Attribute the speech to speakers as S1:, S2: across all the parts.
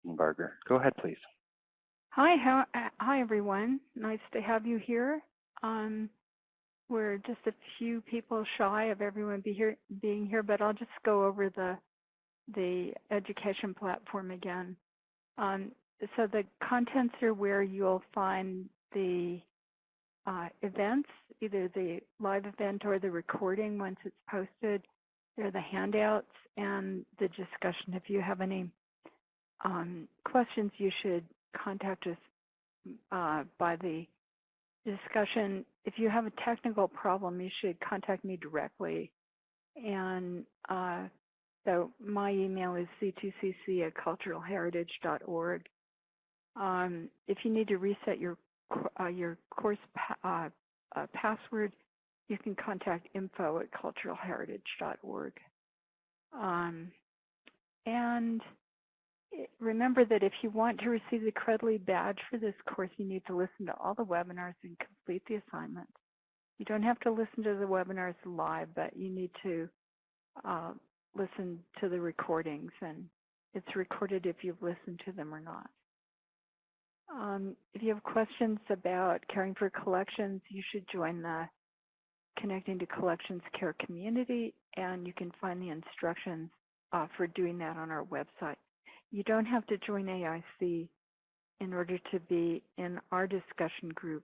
S1: Lichtenberger. Go ahead, please.
S2: Hi, hi everyone. Nice to have you here. We're just a few people shy of everyone being here, but I'll just go over the education platform again. So the contents are where you'll find the events, either the live event or the recording once it's posted. There are the handouts and the discussion. If you have any questions, you should contact us by the discussion. If you have a technical problem, you should contact me directly. And so my email is c2cc@culturalheritage.org. If you need to reset your course password, you can contact info@culturalheritage.org. And remember that if you want to receive the Credly badge for this course, you need to listen to all the webinars and complete the assignments. You don't have to listen to the webinars live, but you need to listen to the recordings, and it's recorded if you've listened to them or not. If you have questions about caring for collections, you should join the Connecting to Collections Care community, and you can find the instructions for doing that on our website. You don't have to join AIC in order to be in our discussion group.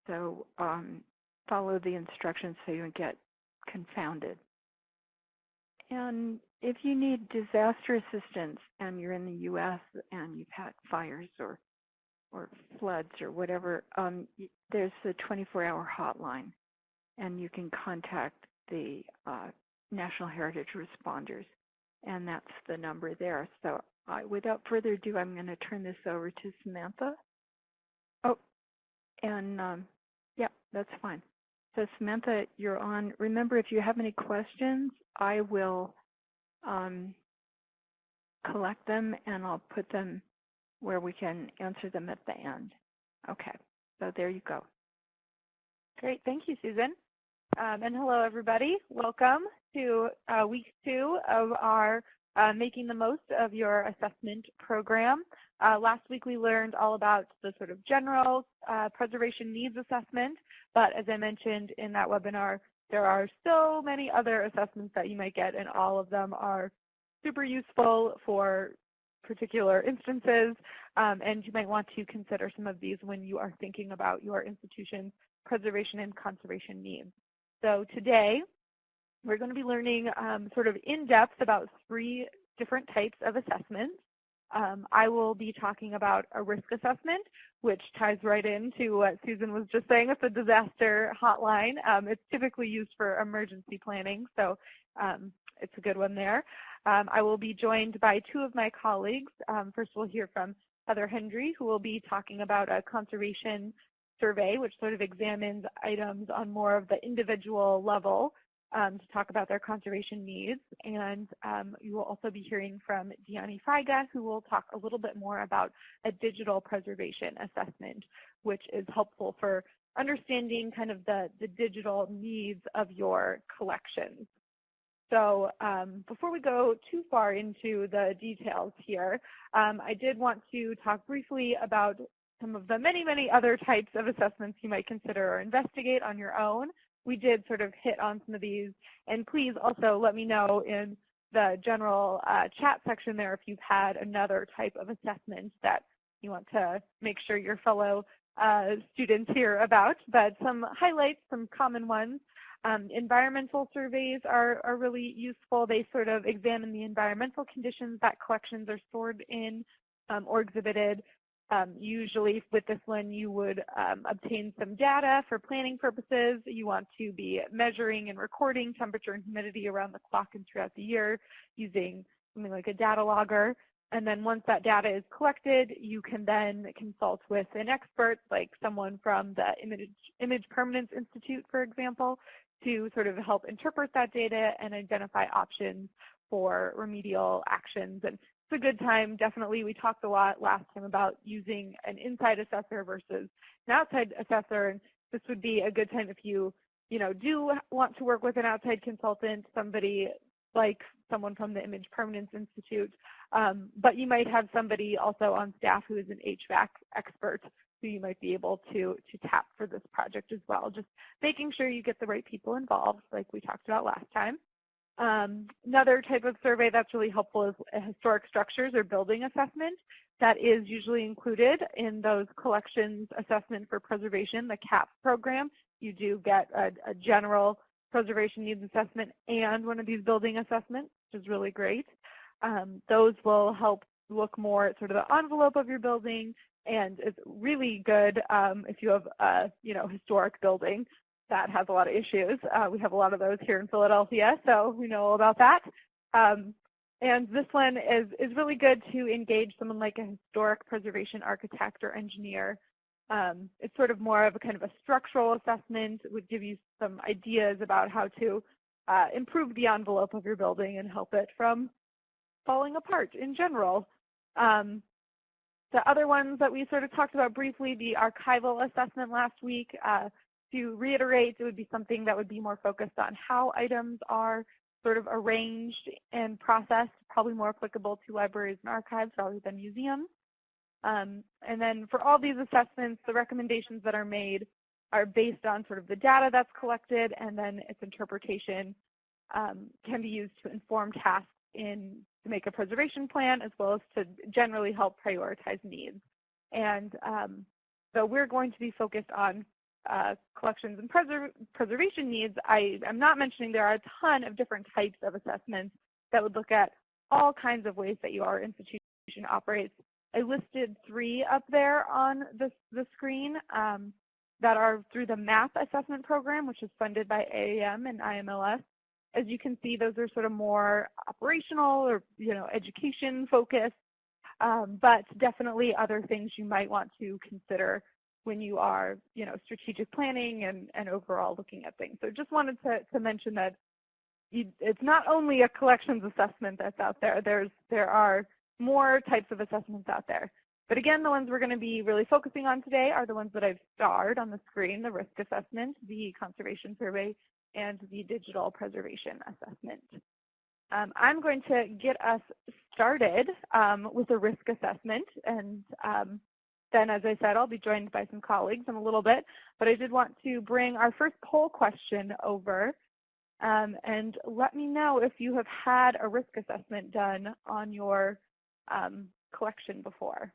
S2: So follow the instructions so you don't get confounded. And if you need disaster assistance and you're in the U.S. and you've had fires or floods or whatever, there's a 24-hour hotline, and you can contact the National Heritage Responders, and that's the number there. So without further ado, I'm going to turn this over to Samantha. Oh, and yeah, that's fine. So Samantha, you're on. Remember, if you have any questions, I will collect them and I'll put them where we can answer them at the end. Okay, so there you go.
S3: Great, thank you, Susan. And hello, everybody. Welcome to week 2 of our Making the Most of Your Assessment program. Last week we learned all about the sort of general preservation needs assessment, but as I mentioned in that webinar, there are so many other assessments that you might get, and all of them are super useful for particular instances, and you might want to consider some of these when you are thinking about your institution's preservation and conservation needs. So today, we're going to be learning sort of in depth about 3 different types of assessments. I will be talking about a risk assessment, which ties right into what Susan was just saying. It's a disaster hotline. It's typically used for emergency planning, so it's a good one there. I will be joined by 2 of my colleagues. First, we'll hear from Heather Hendry, who will be talking about a conservation survey, which sort of examines items on more of the individual level to talk about their conservation needs. And you will also be hearing from Dyani Feige, who will talk a little bit more about a digital preservation assessment, which is helpful for understanding kind of the digital needs of your collections. So before we go too far into the details here, I did want to talk briefly about some of the many, many other types of assessments you might consider or investigate on your own. We did sort of hit on some of these, and please also let me know in the general chat section there if you've had another type of assessment that you want to make sure your fellow students hear about. But some highlights, some common ones. Environmental surveys are really useful. They sort of examine the environmental conditions that collections are stored in or exhibited. Usually with this one you would obtain some data for planning purposes. You want to be measuring and recording temperature and humidity around the clock and throughout the year using something like a data logger. And then once that data is collected, you can then consult with an expert, like someone from the Image Permanence Institute, for example, to sort of help interpret that data and identify options for remedial actions. And it's a good time, definitely. We talked a lot last time about using an inside assessor versus an outside assessor, and this would be a good time if you do want to work with an outside consultant, somebody like someone from the Image Permanence Institute, but you might have somebody also on staff who is an HVAC expert who you might be able to tap for this project as well. Just making sure you get the right people involved, like we talked about last time. Another type of survey that's really helpful is a historic structures or building assessment. That is usually included in those collections assessment for preservation, the CAP program. You do get a general preservation needs assessment and one of these building assessments, which is really great. Those will help look more at sort of the envelope of your building, and it's really good if you have a historic building that has a lot of issues. We have a lot of those here in Philadelphia, so we know all about that. And this one is really good to engage someone like a historic preservation architect or engineer. It's sort of more of a kind of a structural assessment. It would give you some ideas about how to improve the envelope of your building and help it from falling apart in general. The other ones that we sort of talked about briefly, the archival assessment last week, to reiterate, it would be something that would be more focused on how items are sort of arranged and processed, probably more applicable to libraries and archives rather than museums. And then for all these assessments, the recommendations that are made are based on sort of the data that's collected, and then its interpretation can be used to inform tasks to make a preservation plan, as well as to generally help prioritize needs. And so we're going to be focused on collections and preservation needs. I'm not mentioning there are a ton of different types of assessments that would look at all kinds of ways that your institution operates. I listed 3 up there on the screen that are through the MAP assessment program, which is funded by AAM and IMLS. As you can see, those are sort of more operational or education focused, but definitely other things you might want to consider when you are, strategic planning and overall looking at things. So just wanted to mention that it's not only a collections assessment that's out there. There are more types of assessments out there. But again, the ones we're going to be really focusing on today are the ones that I've starred on the screen: the risk assessment, the conservation survey, and the digital preservation assessment. I'm going to get us started with a risk assessment, and then, as I said, I'll be joined by some colleagues in a little bit, but I did want to bring our first poll question over, and let me know if you have had a risk assessment done on your collection before.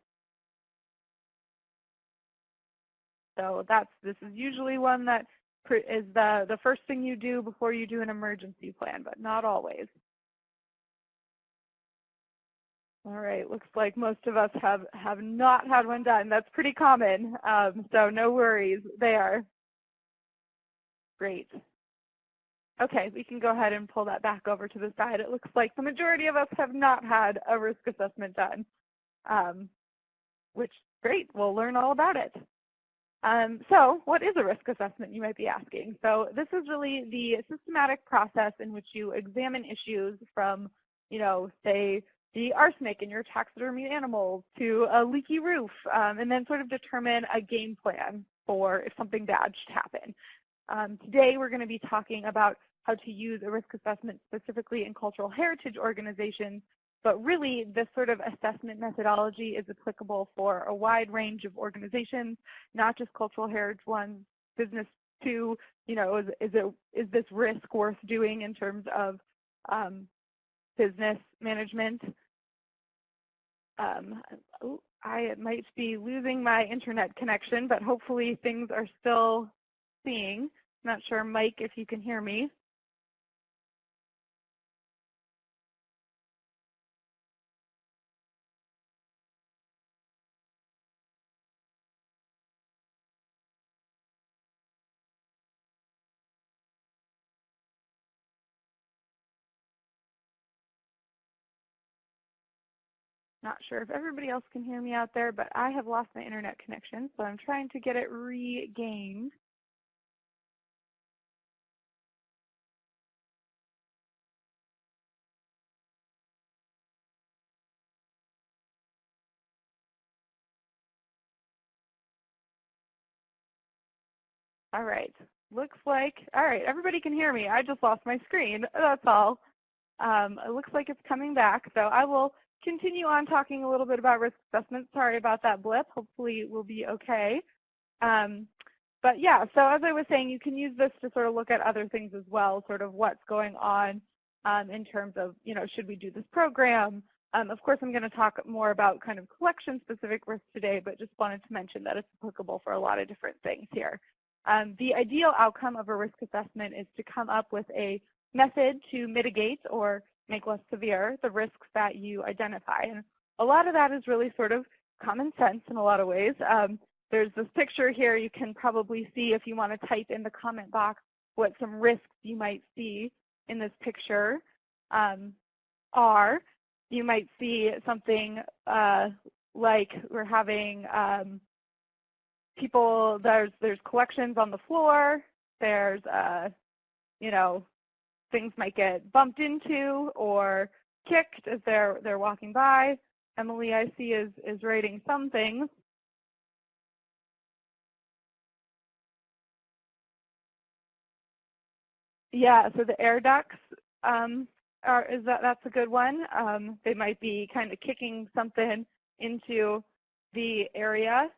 S3: So this is usually one that is the first thing you do before you do an emergency plan, but not always. All right, looks like most of us have not had one done. That's pretty common, so no worries there. Great. Okay, we can go ahead and pull that back over to the side. It looks like the majority of us have not had a risk assessment done, which, great, we'll learn all about it. So what is a risk assessment, you might be asking? So this is really the systematic process in which you examine issues from, say, the arsenic in your taxidermy animals to a leaky roof, and then sort of determine a game plan for if something bad should happen. Today we're going to be talking about how to use a risk assessment specifically in cultural heritage organizations, but really this sort of assessment methodology is applicable for a wide range of organizations, not just cultural heritage ones, business too. Is this risk worth doing in terms of business management? I might be losing my internet connection, but hopefully things are still seeing. Not sure, Mike, if you can hear me. Not sure if everybody else can hear me out there, but I have lost my internet connection, so I'm trying to get it regained. All right, looks like, all right, everybody can hear me. I just lost my screen, that's all. It looks like it's coming back, so I will continue on talking a little bit about risk assessment. Sorry about that blip. Hopefully it will be okay. But yeah, so as I was saying, you can use this to sort of look at other things as well, sort of what's going on in terms of, should we do this program? Of course, I'm going to talk more about kind of collection-specific risks today, but just wanted to mention that it's applicable for a lot of different things here. The ideal outcome of a risk assessment is to come up with a method to mitigate or make less severe the risks that you identify. And a lot of that is really sort of common sense in a lot of ways. There's this picture here you can probably see if you want to type in the comment box what some risks you might see in this picture are. You might see something like we're having people, there's collections on the floor, there's, things might get bumped into or kicked as they're walking by. Emily, I see, is writing some things. Yeah, so the air ducts, that's a good one. They might be kind of kicking something into the area.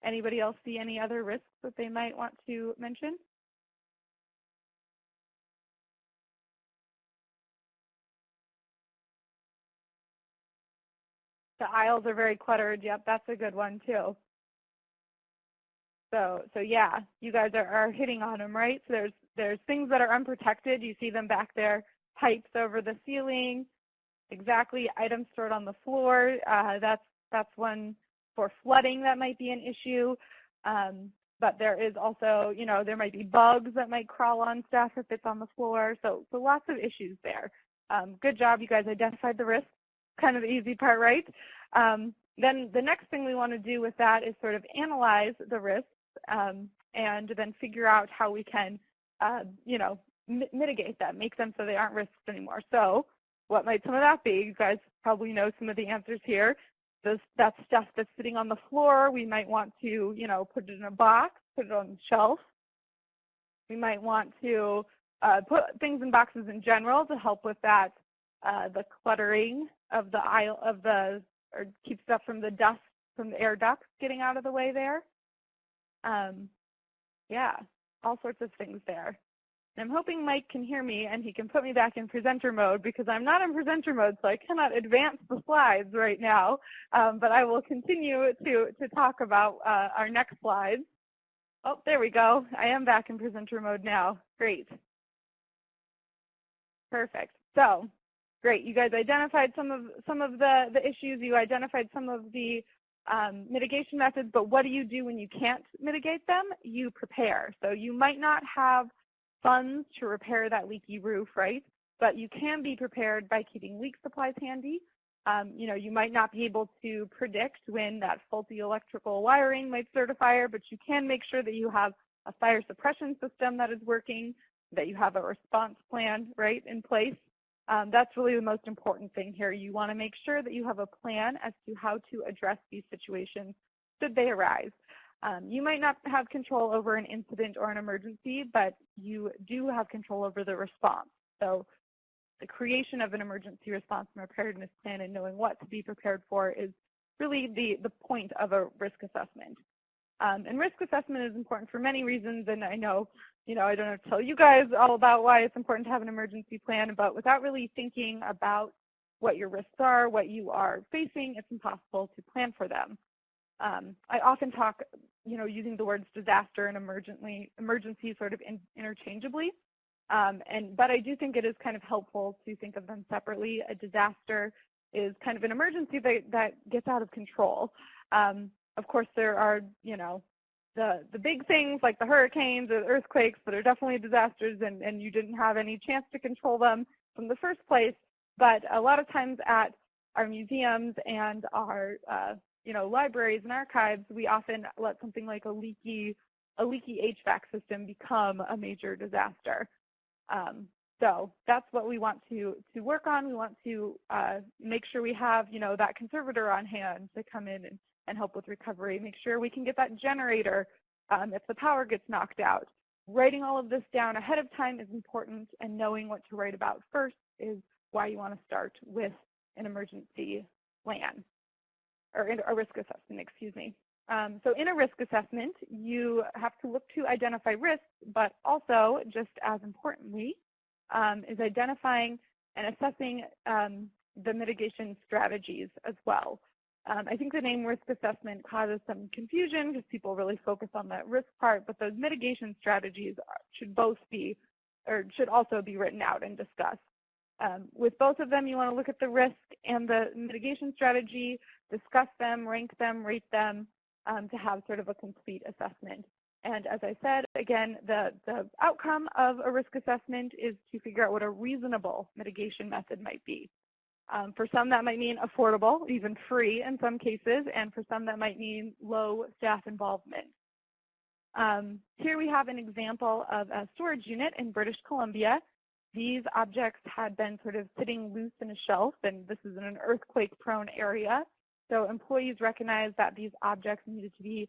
S3: Anybody else see any other risks that they might want to mention? The aisles are very cluttered. Yep, that's a good one too. So yeah, you guys are hitting on them, right? So there's things that are unprotected. You see them back there, pipes over the ceiling, exactly, items stored on the floor. That's one for flooding that might be an issue. But there is also, there might be bugs that might crawl on stuff if it's on the floor. So lots of issues there. Good job, you guys identified the risk. Kind of the easy part, right? Then the next thing we want to do with that is sort of analyze the risks and then figure out how we can, mitigate them, make them so they aren't risks anymore. So what might some of that be? You guys probably know some of the answers here. That stuff that's sitting on the floor, we might want to, put it in a box, put it on the shelf. We might want to put things in boxes in general to help with that, the cluttering of the aisle or keep stuff from the dust, from the air ducts getting out of the way there. Yeah, all sorts of things there. And I'm hoping Mike can hear me and he can put me back in presenter mode because I'm not in presenter mode, so I cannot advance the slides right now. But I will continue to talk about our next slides. Oh, there we go. I am back in presenter mode now. Great. Perfect. So, great. You guys identified some of the issues. You identified some of the mitigation methods, but what do you do when you can't mitigate them? You prepare. So you might not have funds to repair that leaky roof, right? But you can be prepared by keeping leak supplies handy. You might not be able to predict when that faulty electrical wiring might start a fire, but you can make sure that you have a fire suppression system that is working, that you have a response plan, right, in place. That's really the most important thing here. You want to make sure that you have a plan as to how to address these situations should they arise. You might not have control over an incident or an emergency, but you do have control over the response. So the creation of an emergency response and preparedness plan and knowing what to be prepared for is really the point of a risk assessment. And risk assessment is important for many reasons, and I know, I don't have to tell you guys all about why it's important to have an emergency plan, but without really thinking about what your risks are, what you are facing, it's impossible to plan for them. I often talk, using the words disaster and emergency sort of interchangeably, but I do think it is kind of helpful to think of them separately. A disaster is kind of an emergency that gets out of control. Of course, there are, the big things like the hurricanes or the earthquakes that are definitely disasters, and you didn't have any chance to control them from the first place. But a lot of times at our museums and our libraries and archives, we often let something like a leaky HVAC system become a major disaster. So that's what we want to work on. We want to make sure we have, that conservator on hand to come in and help with recovery. Make sure we can get that generator if the power gets knocked out. writing all of this down ahead of time is important, and knowing what to write about first is why you want to start with an emergency plan, or a risk assessment, excuse me. So in a risk assessment, you have to look to identify risks, but also, just as importantly, is identifying and assessing the mitigation strategies as well. I think the name risk assessment causes some confusion because people really focus on that risk part, but those mitigation strategies should also be written out and discussed. With both of them, you want to look at the risk and the mitigation strategy, discuss them, rank them, rate them, to have sort of a complete assessment. And as I said, again, the outcome of a risk assessment is to figure out what a reasonable mitigation method might be. For some, that might mean affordable, even free in some cases, and for some, that might mean low staff involvement. Here we have an example of a storage unit in British Columbia. These objects had been sort of sitting loose in a shelf, and this is in an earthquake-prone area. So employees recognized that these objects needed to be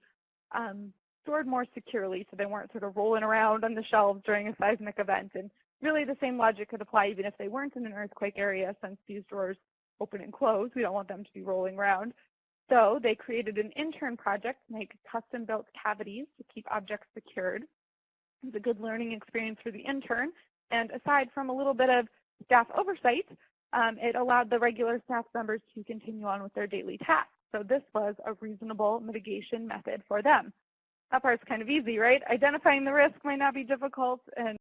S3: stored more securely so they weren't sort of rolling around on the shelves during a seismic event. And really the same logic could apply even if they weren't in an earthquake area, since these drawers open and close. We don't want them to be rolling around. So they created an intern project to make custom-built cavities to keep objects secured. It was a good learning experience for the intern. And aside from a little bit of staff oversight, it allowed the regular staff members to continue on with their daily tasks. So this was a reasonable mitigation method for them. That part's kind of easy, right? Identifying the risk might not be difficult, and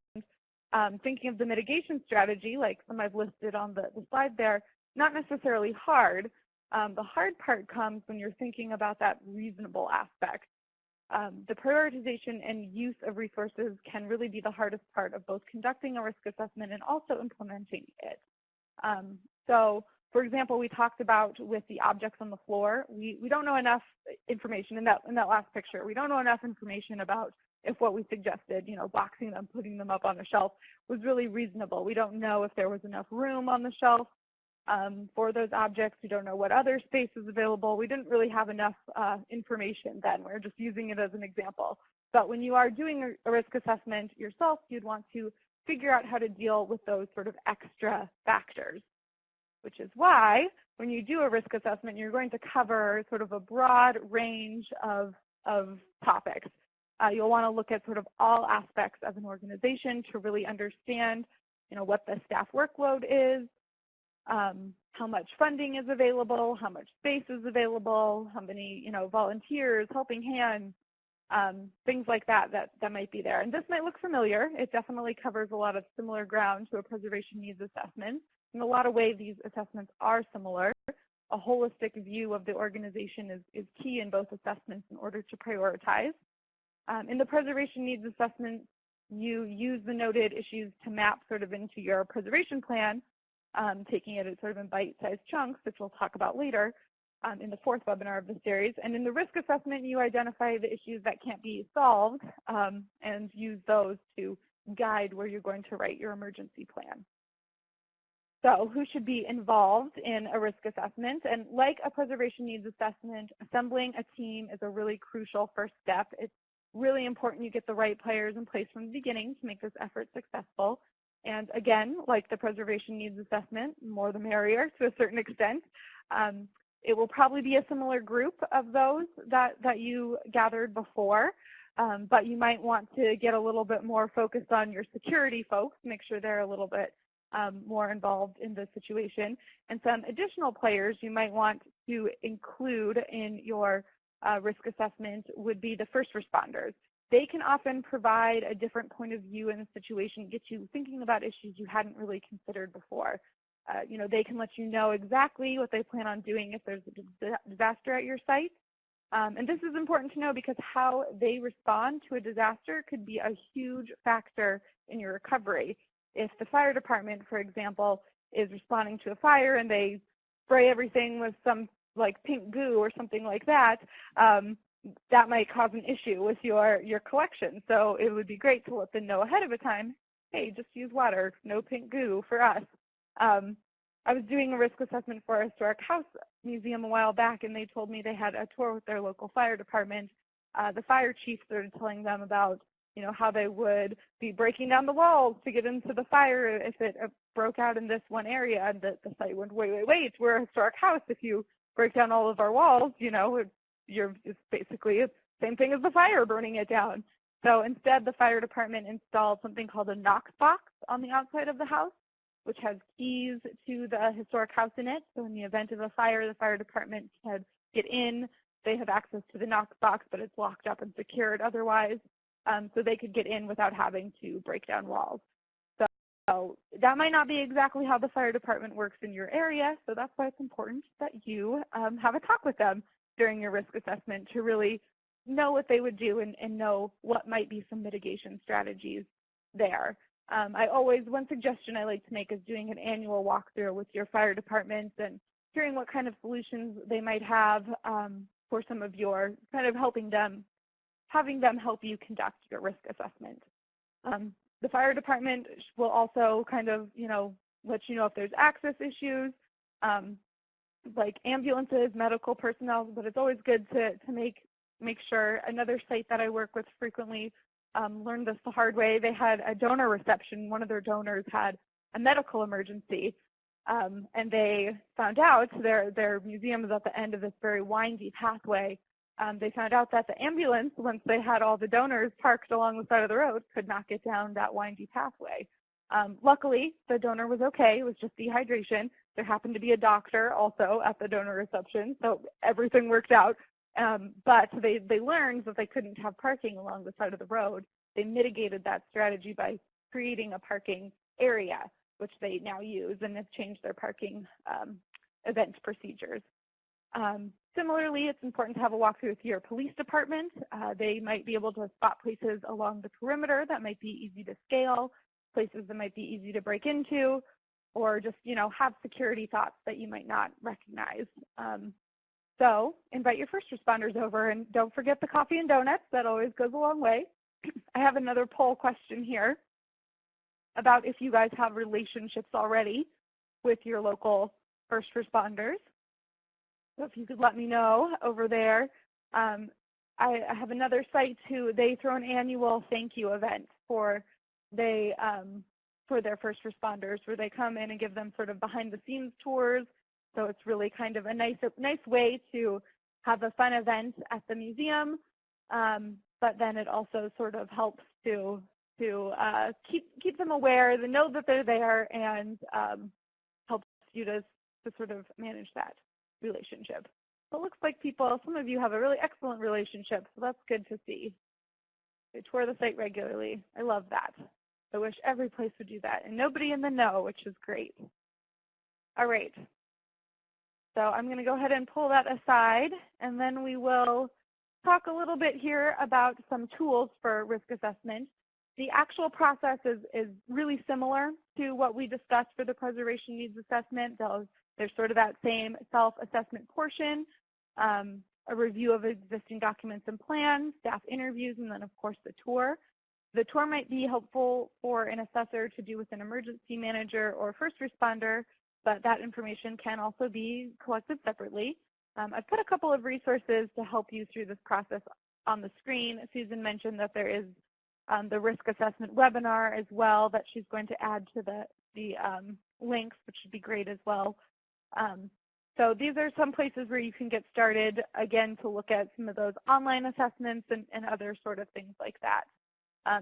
S3: thinking of the mitigation strategy, like some I've listed on the slide there, not necessarily hard. The hard part comes when you're thinking about that reasonable aspect. The prioritization and use of resources can really be the hardest part of both conducting a risk assessment and also implementing it. So, for example, we talked about with the objects on the floor, we don't know enough information in that last picture. We don't know enough information about if what we suggested, boxing them, putting them up on a shelf, was really reasonable. We don't know if there was enough room on the shelf for those objects. We don't know what other space is available. We didn't really have enough information then. We're just using it as an example. But when you are doing a risk assessment yourself, you'd want to figure out how to deal with those sort of extra factors, which is why when you do a risk assessment, you're going to cover sort of a broad range of topics. You'll want to look at sort of all aspects of an organization to really understand, what the staff workload is, how much funding is available, how much space is available, how many, volunteers, helping hands, things like that might be there. And this might look familiar. It definitely covers a lot of similar ground to a preservation needs assessment. In a lot of ways, these assessments are similar. A holistic view of the organization is key in both assessments in order to prioritize. In the preservation needs assessment, you use the noted issues to map sort of into your preservation plan, taking it sort of in bite-sized chunks, which we'll talk about later in the fourth webinar of the series. And in the risk assessment, you identify the issues that can't be solved and use those to guide where you're going to write your emergency plan. So who should be involved in a risk assessment? And like a preservation needs assessment, assembling a team is a really crucial first step. It's really important you get the right players in place from the beginning to make this effort successful. And again, like the preservation needs assessment, more the merrier to a certain extent. It will probably be a similar group of those that you gathered before, but you might want to get a little bit more focused on your security folks, make sure they're a little bit more involved in the situation. And some additional players you might want to include in your risk assessment would be the first responders. They can often provide a different point of view in the situation, get you thinking about issues you hadn't really considered before. They can let you know exactly what they plan on doing if there's a disaster at your site. And this is important to know because how they respond to a disaster could be a huge factor in your recovery. If the fire department, for example, is responding to a fire and they spray everything with some like pink goo or something like that, that might cause an issue with your collection. So it would be great to let them know ahead of time, hey, just use water, no pink goo for us. I was doing a risk assessment for a historic house museum a while back, and they told me they had a tour with their local fire department. The fire chief started telling them about how they would be breaking down the walls to get into the fire if it broke out in this one area, and the site went, wait, we're a historic house. If you break down all of our walls, it's basically the same thing as the fire burning it down. So instead, the fire department installed something called a Knox box on the outside of the house, which has keys to the historic house in it. So in the event of a fire, the fire department can get in. They have access to the Knox box, but it's locked up and secured otherwise. So they could get in without having to break down walls. So that might not be exactly how the fire department works in your area, so that's why it's important that you have a talk with them during your risk assessment to really know what they would do and know what might be some mitigation strategies there. One suggestion I like to make is doing an annual walkthrough with your fire department and hearing what kind of solutions they might have for some of your, kind of having them help you conduct your risk assessment. The fire department will also kind of, let you know if there's access issues, like ambulances, medical personnel, but it's always good to make sure. Another site that I work with frequently learned this the hard way. They had a donor reception. One of their donors had a medical emergency, and they found out their museum is at the end of this very windy pathway. They found out that the ambulance, once they had all the donors parked along the side of the road, could not get down that windy pathway. Luckily, the donor was okay. It was just dehydration. There happened to be a doctor also at the donor reception, so everything worked out. But they learned that they couldn't have parking along the side of the road. They mitigated that strategy by creating a parking area, which they now use, and have changed their parking event procedures. Similarly, it's important to have a walkthrough with your police department. They might be able to spot places along the perimeter that might be easy to scale, places that might be easy to break into, or just, have security thoughts that you might not recognize. So invite your first responders over, and don't forget the coffee and donuts. That always goes a long way. I have another poll question here about if you guys have relationships already with your local first responders. So if you could let me know over there. I have another site too. They throw an annual thank you event for their first responders, where they come in and give them sort of behind the scenes tours. So it's really kind of a nice way to have a fun event at the museum. But then it also sort of helps to keep them aware, to know that they're there, and helps you to sort of manage that relationship. So it looks like some of you have a really excellent relationship, so that's good to see. They tour the site regularly. I love that. I wish every place would do that, and nobody in the know, which is great. All right. So I'm going to go ahead and pull that aside, and then we will talk a little bit here about some tools for risk assessment. The actual process is really similar to what we discussed for the preservation needs assessment. There's sort of that same self-assessment portion, a review of existing documents and plans, staff interviews, and then, of course, the tour. The tour might be helpful for an assessor to do with an emergency manager or first responder, but that information can also be collected separately. I've put a couple of resources to help you through this process on the screen. Susan mentioned that there is the risk assessment webinar as well that she's going to add to the links, which would be great as well. So these are some places where you can get started, again, to look at some of those online assessments and other sort of things like that. I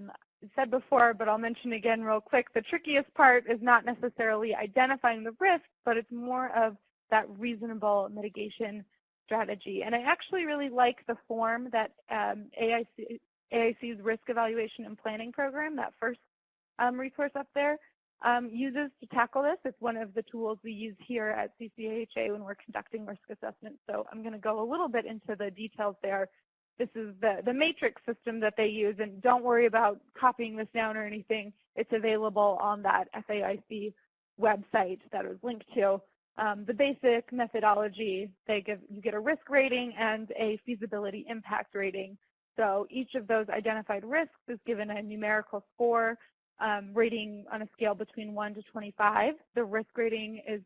S3: said before, but I'll mention again real quick, the trickiest part is not necessarily identifying the risk, but it's more of that reasonable mitigation strategy. And I actually really like the form that AIC's Risk Evaluation and Planning Program, that first resource up there, uses to tackle this. It's one of the tools we use here at CCAHA when we're conducting risk assessment. So I'm going to go a little bit into the details there. This is the matrix system that they use, and don't worry about copying this down or anything. It's available on that FAIC website that is linked to. The basic methodology, you get a risk rating and a feasibility impact rating. So each of those identified risks is given a numerical score, rating on a scale between 1 to 25. The risk rating is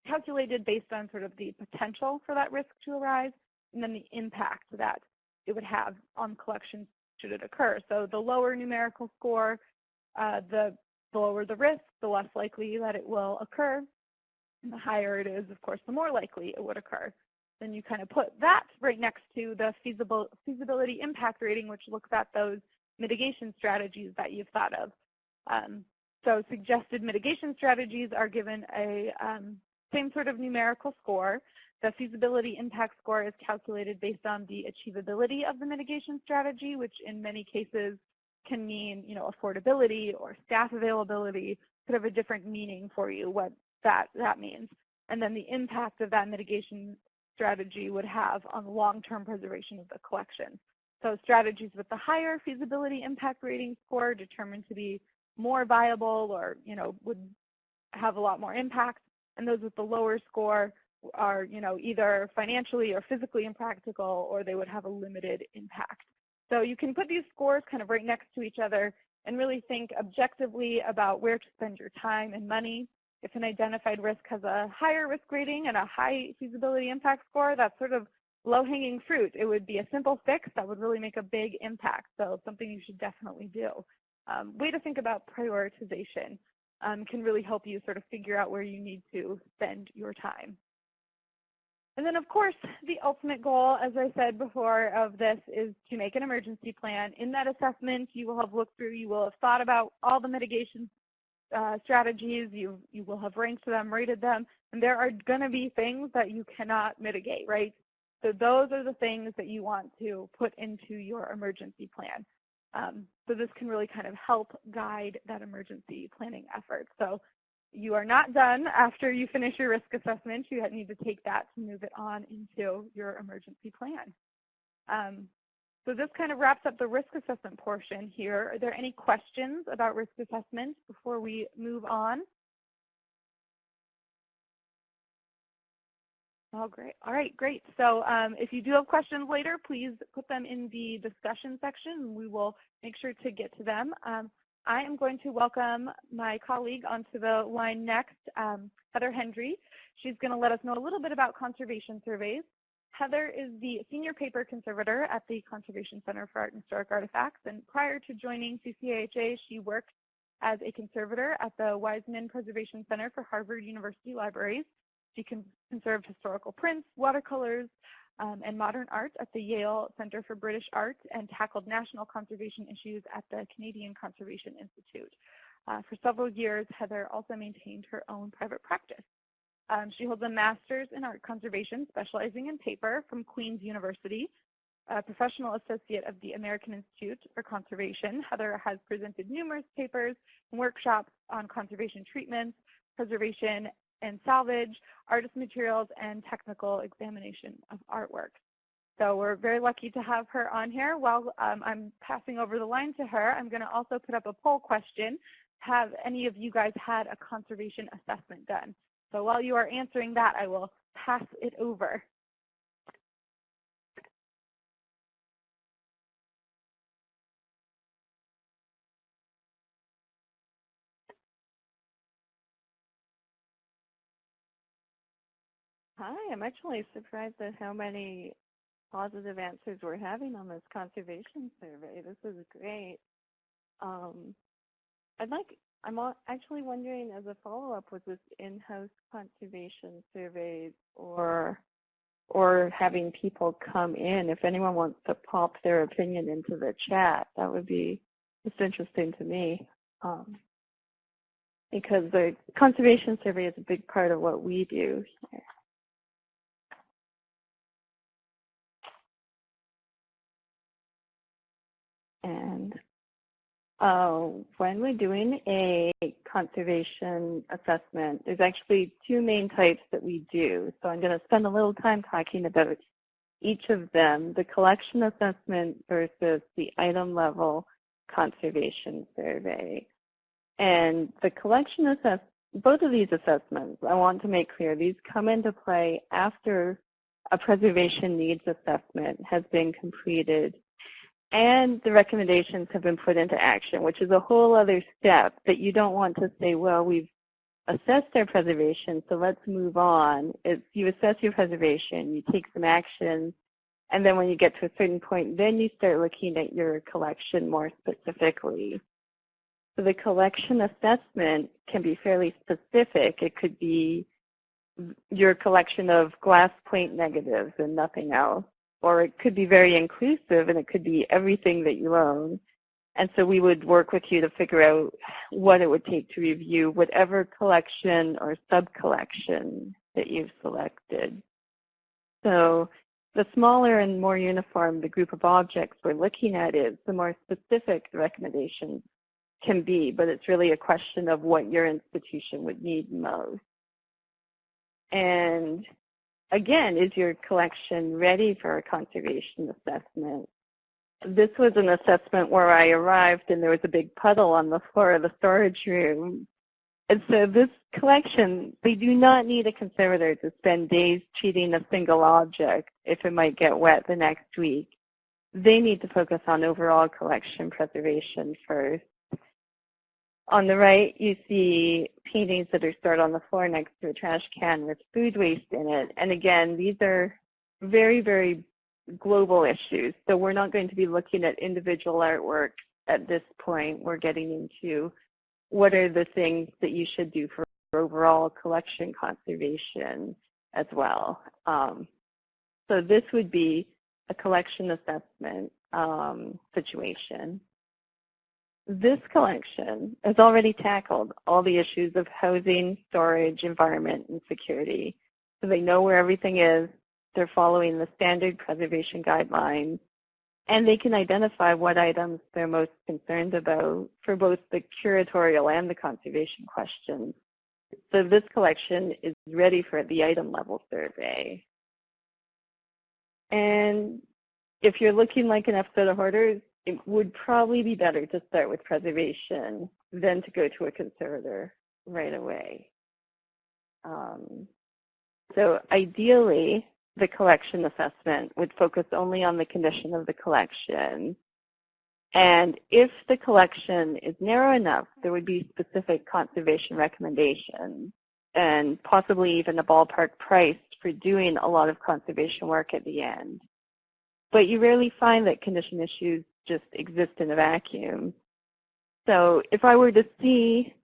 S3: calculated based on sort of the potential for that risk to arise, and then the impact that it would have on collections should it occur. So the lower numerical score, the lower the risk, the less likely that it will occur. And the higher it is, of course, the more likely it would occur. Then you kind of put that right next to the feasibility impact rating, which looks at those mitigation strategies that you've thought of. So suggested mitigation strategies are given a same sort of numerical score. The feasibility impact score is calculated based on the achievability of the mitigation strategy, which in many cases can mean, affordability or staff availability, could have a different meaning for you, what that means. And then the impact of that mitigation strategy would have on the long-term preservation of the collection. So strategies with the higher feasibility impact rating score determined to be more viable or, would have a lot more impact. And those with the lower score are, either financially or physically impractical, or they would have a limited impact. So you can put these scores kind of right next to each other and really think objectively about where to spend your time and money. If an identified risk has a higher risk rating and a high feasibility impact score, that's sort of low-hanging fruit. It would be a simple fix that would really make a big impact, so something you should definitely do. Way to think about prioritization can really help you sort of figure out where you need to spend your time. And then, of course, the ultimate goal, as I said before, of this is to make an emergency plan. In that assessment, you will have looked through, you will have thought about all the mitigation strategies, you will have ranked them, rated them, and there are going to be things that you cannot mitigate, right? So those are the things that you want to put into your emergency plan. So this can really kind of help guide that emergency planning effort. So you are not done after you finish your risk assessment. You need to take that to move it on into your emergency plan. So this kind of wraps up the risk assessment portion here. Are there any questions about risk assessment before we move on? Oh, great. All right, great. So if you do have questions later, please put them in the discussion section. We will make sure to get to them. I am going to welcome my colleague onto the line next, Heather Hendry. She's going to let us know a little bit about conservation surveys. Heather is the Senior Paper Conservator at the Conservation Center for Art and Historic Artifacts, and prior to joining CCAHA, she worked as a conservator at the Wiseman Preservation Center for Harvard University Libraries. She conserved historical prints, watercolors, and modern art at the Yale Center for British Art, and tackled national conservation issues at the Canadian Conservation Institute. For several years, Heather also maintained her own private practice. She holds a master's in art conservation, specializing in paper, from Queen's University, a professional associate of the American Institute for Conservation. Heather has presented numerous papers and workshops on conservation treatments, preservation and salvage, artist materials, and technical examination of artwork. So we're very lucky to have her on here. While I'm passing over the line to her, I'm going to also put up a poll question. Have any of you guys had a conservation assessment done? So while you are answering that, I will pass it over. Hi, I'm actually surprised at how many positive answers we're having on this conservation survey. This is great. I'm actually wondering, as a follow-up, was this in-house conservation surveys or having people come in? If anyone wants to pop their opinion into the chat, that would be just interesting to me. Because the conservation survey is a big part of what we do here. And when we're doing a conservation assessment, there's actually two main types that we do. So I'm going to spend a little time talking about each of them, the collection assessment versus the item level conservation survey. And the collection assessment, both of these assessments, I want to make clear, these come into play after a preservation needs assessment has been completed and the recommendations have been put into action, which is a whole other step that you don't want to say, well, we've assessed our preservation, so let's move on. It's, you assess your preservation, you take some action,
S1: And then when you get to a certain point, then you start looking at your collection more specifically. So the collection assessment can be fairly specific. It could be your collection of glass plate negatives and nothing else. Or it could be very inclusive, and it could be everything that you own. And so we would work with you to figure out what it would take to review whatever collection or sub-collection that you've selected. So the smaller and more uniform the group of objects we're looking at is, the more specific the recommendations can be, but it's really a question of what your institution would need most. And again, is your collection ready for a conservation assessment? This was an assessment where I arrived and there was a big puddle on the floor of the storage room. And so this collection, they do not need a conservator to spend days treating a single object if it might get wet the next week. They need to focus on overall collection preservation first. On the right, you see paintings that are stored on the floor next to a trash can with food waste in it. And again, these are very, very global issues. So we're not going to be looking at individual artwork at this point. We're getting into what are the things that you should do for overall collection conservation as well. So this would be a collection assessment situation. This collection has already tackled all the issues of housing, storage, environment, and security. So they know where everything is, they're following the standard preservation guidelines, and they can identify what items they're most concerned about for both the curatorial and the conservation questions. So this collection is ready for the item level survey. And if you're looking like an episode of Hoarders, it would probably be better to start with preservation than to go to a conservator right away. So ideally, the collection assessment would focus only on the condition of the collection. And if the collection is narrow enough, there would be specific conservation recommendations and possibly even a ballpark price for doing a lot of conservation work at the end. But you rarely find that condition issues just exist in a vacuum. So if I were to see,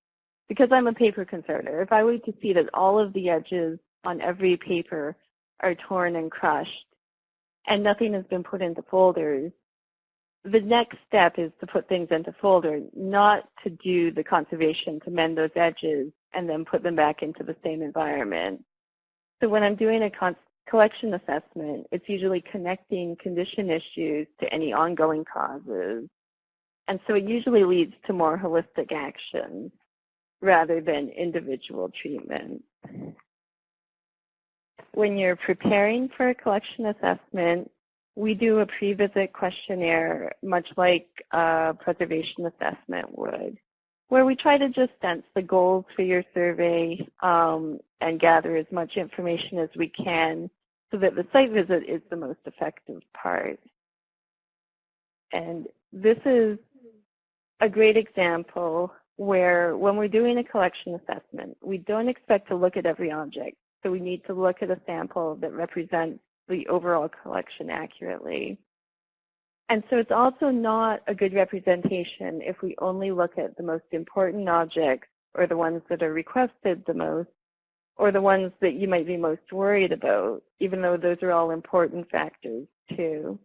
S1: because I'm a paper conservator, if I were to see that all of the edges on every paper are torn and crushed and nothing has been put into folders, the next step is to put things into folders, not to do the conservation to mend those edges and then put them back into the same environment. So when I'm doing a collection assessment, it's usually connecting condition issues to any ongoing causes. And so it usually leads to more holistic actions rather than individual treatment. When you're preparing for a collection assessment, we do a pre-visit questionnaire, much like a preservation assessment would, where we try to just sense the goals for your survey and gather as much information as we can so that the site visit is the most effective part. And this is a great example where when we're doing a collection assessment, we don't expect to look at every object. So we need to look at a sample that represents the overall collection accurately. And so it's also not a good representation if we only look at the most important objects or the ones that are requested the most or the ones that you might be most worried about, even though those are all important factors too.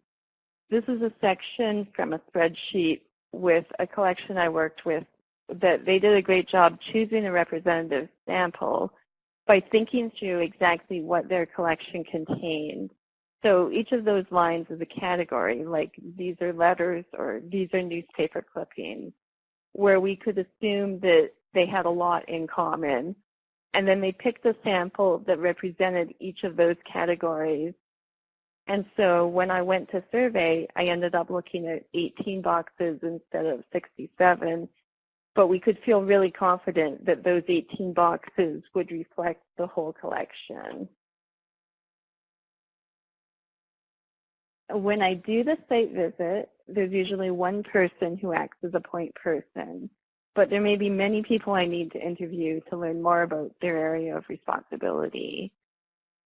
S1: This is a section from a spreadsheet with a collection I worked with that they did a great job choosing a representative sample by thinking through exactly what their collection contained. So each of those lines is a category, like these are letters or these are newspaper clippings, where we could assume that they had a lot in common. And then they picked a sample that represented each of those categories. And so when I went to survey, I ended up looking at 18 boxes instead of 67. But we could feel really confident that those 18 boxes would reflect the whole collection. When I do the site visit, there's usually one person who acts as a point person, but there may be many people I need to interview to learn more about their area of responsibility.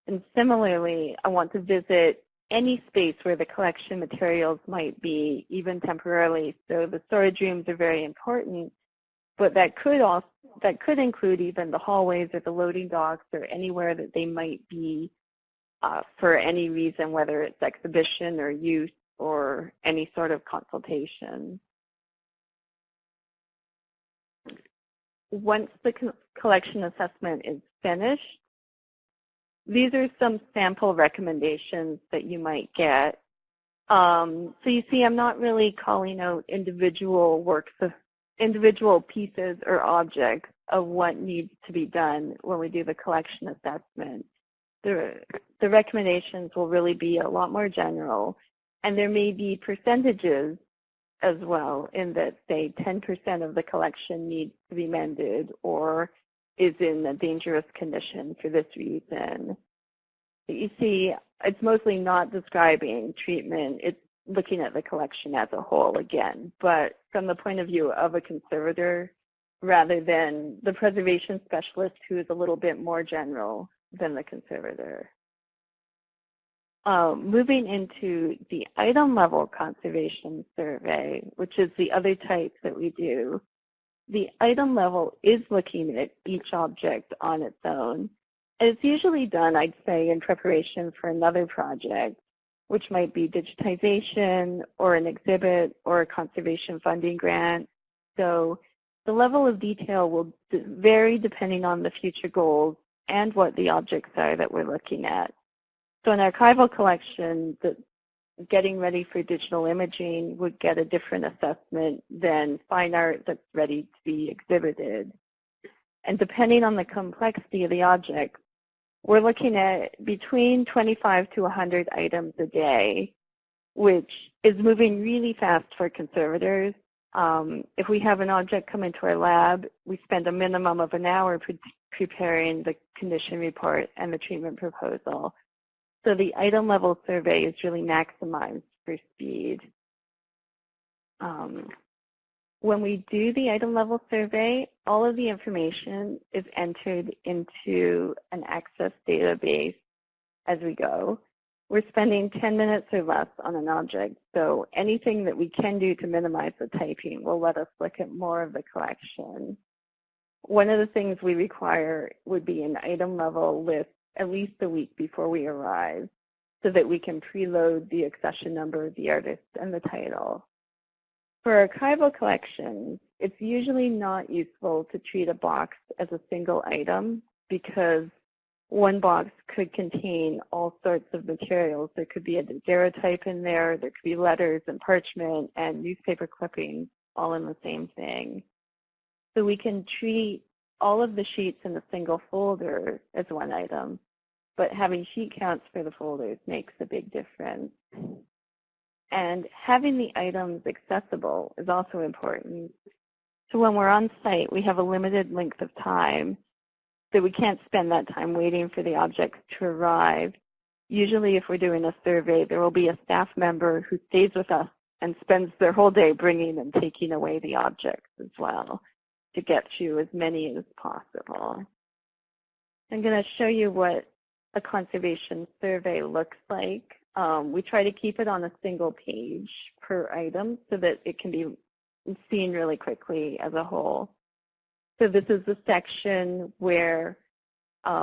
S1: And similarly, I want to visit any space where the collection materials might be, even temporarily. So the storage rooms are very important, but that could include even the hallways or the loading docks or anywhere that they might be for any reason, whether it's exhibition or use or any sort of consultation. Once the collection assessment is finished, these are some sample recommendations that you might get. So you see, I'm not really calling out individual pieces or objects of what needs to be done when we do the collection assessment. The recommendations will really be a lot more general, and there may be percentages as well, in that, say, 10% of the collection needs to be mended or is in a dangerous condition for this reason. You see, it's mostly not describing treatment. It's looking at the collection as a whole again, but from the point of view of a conservator rather than the preservation specialist, who is a little bit more general than the conservator. Moving into the item level conservation survey, which is the other type that we do, the item level is looking at each object on its own. It's usually done, I'd say, in preparation for another project, which might be digitization or an exhibit or a conservation funding grant. So the level of detail will vary depending on the future goals and what the objects are that we're looking at. So an archival collection that getting ready for digital imaging would get a different assessment than fine art that's ready to be exhibited. And depending on the complexity of the object, we're looking at between 25 to 100 items a day, which is moving really fast for conservators. If we have an object come into our lab, we spend a minimum of an hour preparing the condition report and the treatment proposal. So the item level survey is really maximized for speed. When we do the item level survey, all of the information is entered into an Access database as we go. We're spending 10 minutes or less on an object, so anything that we can do to minimize the typing will let us look at more of the collection. One of the things we require would be an item level list at least a week before we arrive, so that we can preload the accession number, the artist, and the title. For archival collections, it's usually not useful to treat a box as a single item because one box could contain all sorts of materials. There could be a daguerreotype in there, there could be letters and parchment and newspaper clippings all in the same thing. So we can treat all of the sheets in a single folder as one item, but having sheet counts for the folders makes a big difference. And having the items accessible is also important. So when we're on site, we have a limited length of time, so we can't spend that time waiting for the objects to arrive. Usually if we're doing a survey, there will be a staff member who stays with us and spends their whole day bringing and taking away the objects as well to get to as many as possible. I'm going to show you what a conservation survey looks like. We try to keep it on a single page per item so that it can be seen really quickly as a whole. So this is the section where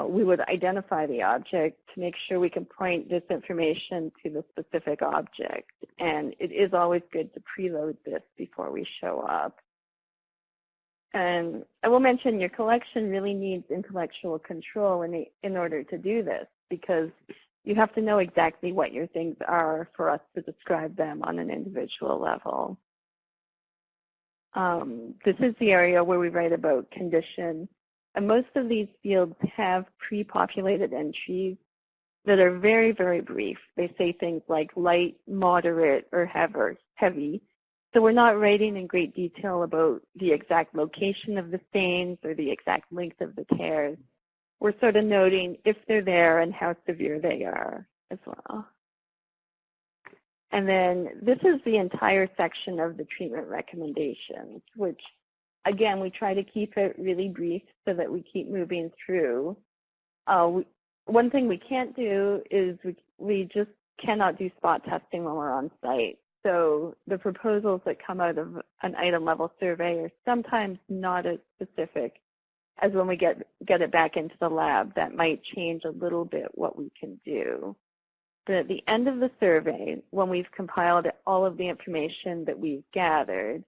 S1: we would identify the object to make sure we can point this information to the specific object. And it is always good to preload this before we show up. And I will mention your collection really needs intellectual control in order to do this, because you have to know exactly what your things are for us to describe them on an individual level. This is the area where we write about condition. And most of these fields have pre-populated entries that are very, very brief. They say things like light, moderate, or heavy. So we're not writing in great detail about the exact location of the stains or the exact length of the tears. We're sort of noting if they're there and how severe they are as well. And then this is the entire section of the treatment recommendations, which, again, we try to keep it really brief so that we keep moving through. One thing we can't do is we just cannot do spot testing when we're on site. So the proposals that come out of an item level survey are sometimes not as specific as when we get it back into the lab. That might change a little bit what we can do. But at the end of the survey, when we've compiled all of the information that we've gathered,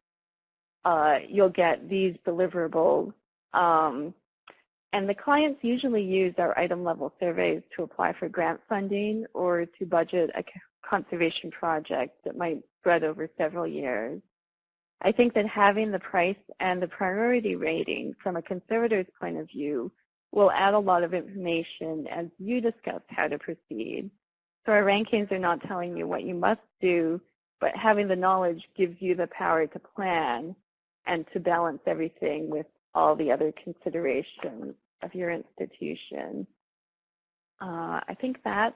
S1: you'll get these deliverables. And the clients usually use our item level surveys to apply for grant funding or to budget a conservation project that might spread over several years. I think that having the price and the priority rating from a conservator's point of view will add a lot of information as you discuss how to proceed. So our rankings are not telling you what you must do, but having the knowledge gives you the power to plan and to balance everything with all the other considerations of your institution. I think that's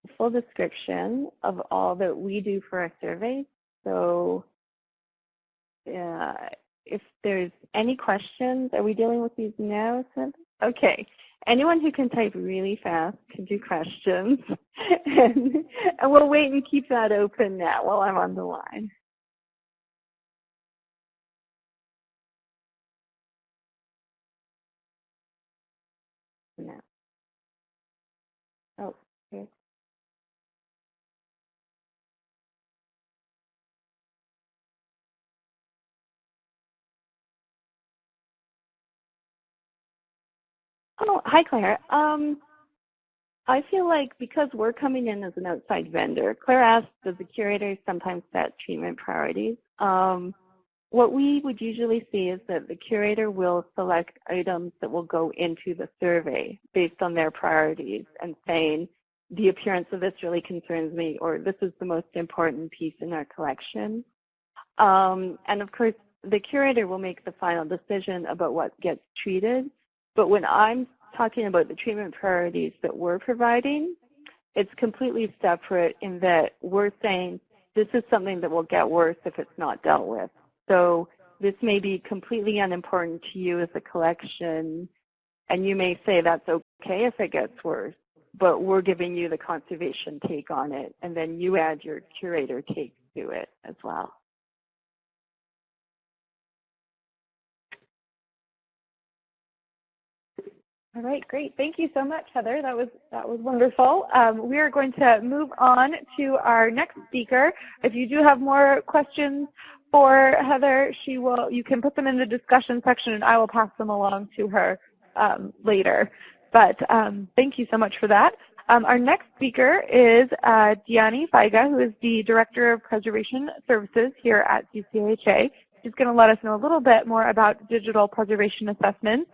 S1: a full description of all that we do for our surveys. So if there's any questions, are we dealing with these now? Okay. Anyone who can type really fast can do questions. And we'll wait and keep that open now while I'm on the line. No. Oh, here. Oh, hi, Claire. I feel like because we're coming in as an outside vendor, Claire asked, does the curator sometimes set treatment priorities? What we would usually see is that the curator will select items that will go into the survey based on their priorities and saying, the appearance of this really concerns me, or this is the most important piece in our collection. And of course, the curator will make the final decision about what gets treated. But when I'm talking about the treatment priorities that we're providing, it's completely separate in that we're saying this is something that will get worse if it's not dealt with. So this may be completely unimportant to you as a collection, and you may say that's okay if it gets worse, but we're giving you the conservation take on it, and then you add your curator take to it as well. All right, great. Thank you so much, Heather. That was wonderful. We are going to move on to our next speaker. If you do have more questions for Heather, you can put them in the discussion section, and I will pass them along to her later. But thank you so much for that. Our next speaker is Dyani Feige, who is the Director of Preservation Services here at CCAHA. She's going to let us know a little bit more about digital preservation assessments.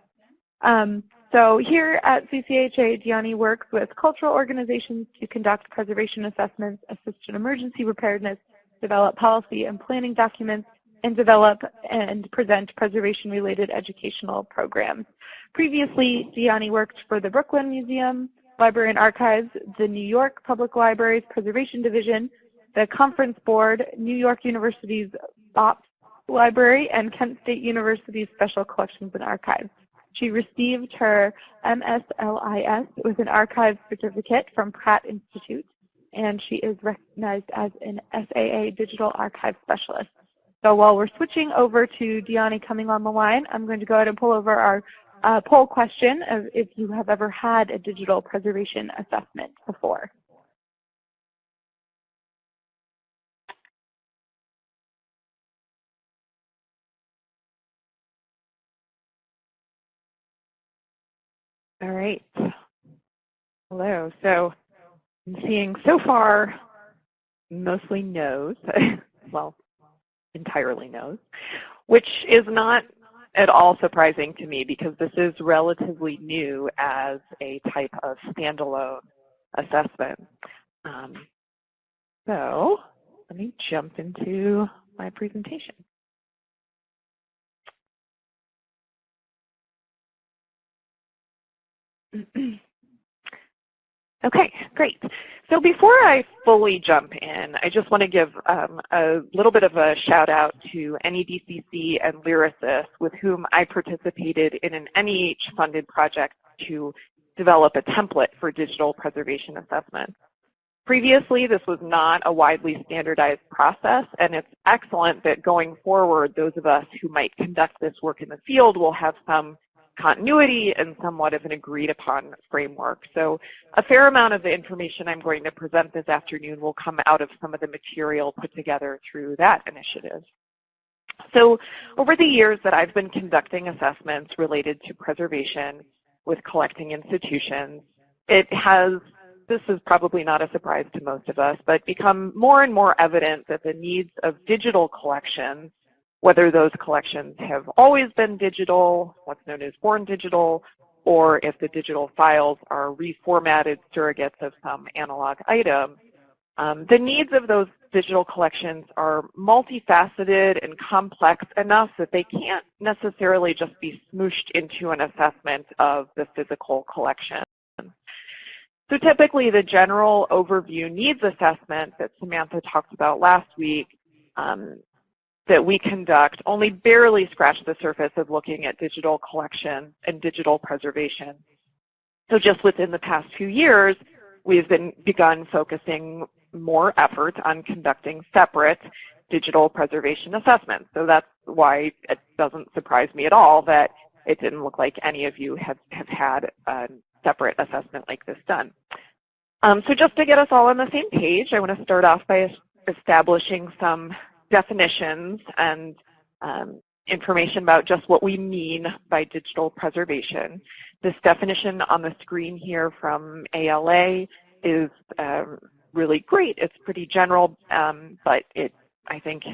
S1: So here at CCAHA, Dyani works with cultural organizations to conduct preservation assessments, assist in emergency preparedness, develop policy and planning documents, and develop and present preservation-related educational programs. Previously, Dyani worked for the Brooklyn Museum, Library and Archives, the New York Public Library's Preservation Division, the Conference Board, New York University's OPS Library, and Kent State University's Special Collections and Archives. She received her MSLIS with an archives certificate from Pratt Institute, and she is recognized as an SAA Digital Archive Specialist. So while we're switching over to Dyani coming on the line, I'm going to go ahead and pull over our poll question of if you have ever had a digital preservation assessment before. All right. Hello. So I'm seeing so far mostly no's, well, entirely no's, which is not at all surprising to me because this is relatively new as a type of standalone assessment. So let me jump into my presentation. Okay, great. So before I fully jump in, I just want to give a little bit of a shout out to NEDCC and Lyrasis, with whom I participated in an NEH-funded project to develop a template for digital preservation assessment.
S3: Previously, this was not a widely standardized process, and it's excellent that going forward, those of us who might conduct this work in the field will have some continuity and somewhat of an agreed upon framework. So a fair amount of the information I'm going to present this afternoon will come out of some of the material put together through that initiative. So over the years that I've been conducting assessments related to preservation with collecting institutions, it has, this is probably not a surprise to most of us, but become more and more evident that the needs of digital collections, whether those collections have always been digital, what's known as born digital, or if the digital files are reformatted surrogates of some analog item, the needs of those digital collections are multifaceted and complex enough that they can't necessarily just be smooshed into an assessment of the physical collection. So typically the general overview needs assessment that Samantha talked about last week that we conduct only barely scratch the surface of looking at digital collection and digital preservation. So just within the past few years, we've begun focusing more effort on conducting separate digital preservation assessments. So that's why it doesn't surprise me at all that it didn't look like any of you have had a separate assessment like this done. So just to get us all on the same page, I want to start off by establishing some definitions and information about just what we mean by digital preservation. This definition on the screen here from ALA is really great. It's pretty general, but it, I think,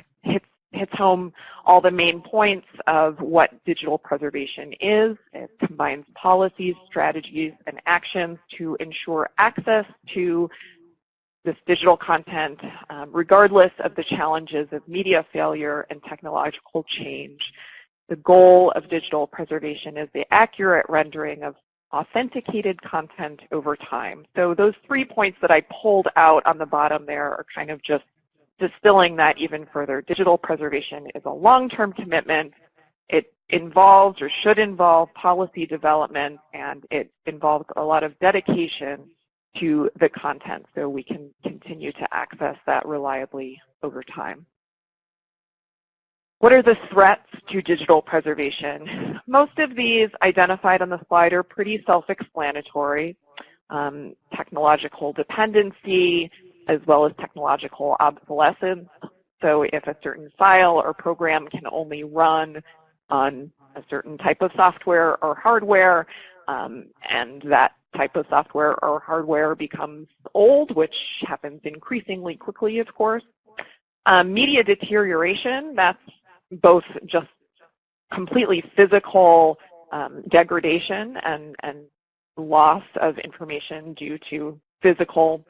S3: hits home all the main points of what digital preservation is. It combines policies, strategies, and actions to ensure access to this digital content, regardless of the challenges of media failure and technological change. The goal of digital preservation is the accurate rendering of authenticated content over time. So those 3 points that I pulled out on the bottom there are kind of just distilling that even further. Digital preservation is a long-term commitment. It involves or should involve policy development, and it involves a lot of dedication to the content so we can continue to access that reliably over time. What are the threats to digital preservation? Most of these identified on the slide are pretty self-explanatory. Technological dependency, as well as technological obsolescence. So if a certain file or program can only run on a certain type of software or hardware, and that type of software or hardware becomes old, which happens increasingly quickly, of course. Media deterioration, that's both just completely physical degradation and loss of information due to physical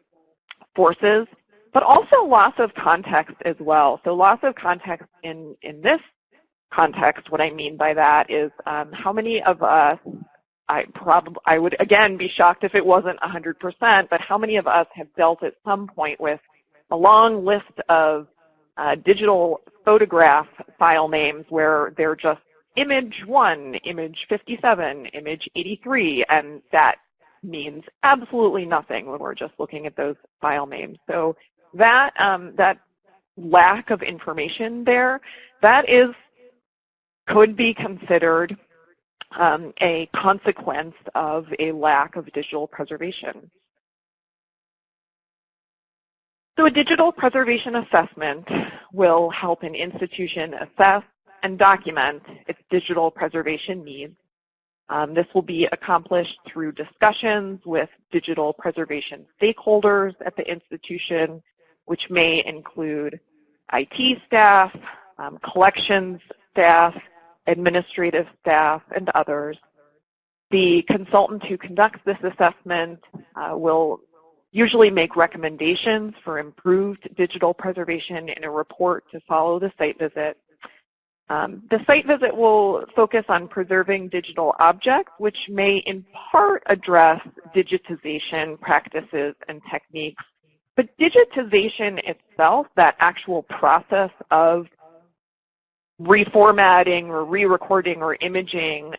S3: forces, but also loss of context as well. So loss of context in this context, what I mean by that is how many of us, I would again be shocked if it wasn't 100%, but how many of us have dealt at some point with a long list of digital photograph file names where they're just image 1, image 57, image 83, and that means absolutely nothing when we're just looking at those file names. So that that lack of information there, that could be considered a consequence of a lack of digital preservation. So a digital preservation assessment will help an institution assess and document its digital preservation needs. This will be accomplished through discussions with digital preservation stakeholders at the institution, which may include IT staff, collections staff, administrative staff, and others. The consultant who conducts this assessment will usually make recommendations for improved digital preservation in a report to follow the site visit. The site visit will focus on preserving digital objects, which may in part address digitization practices and techniques. But digitization itself, that actual process of reformatting or re-recording or imaging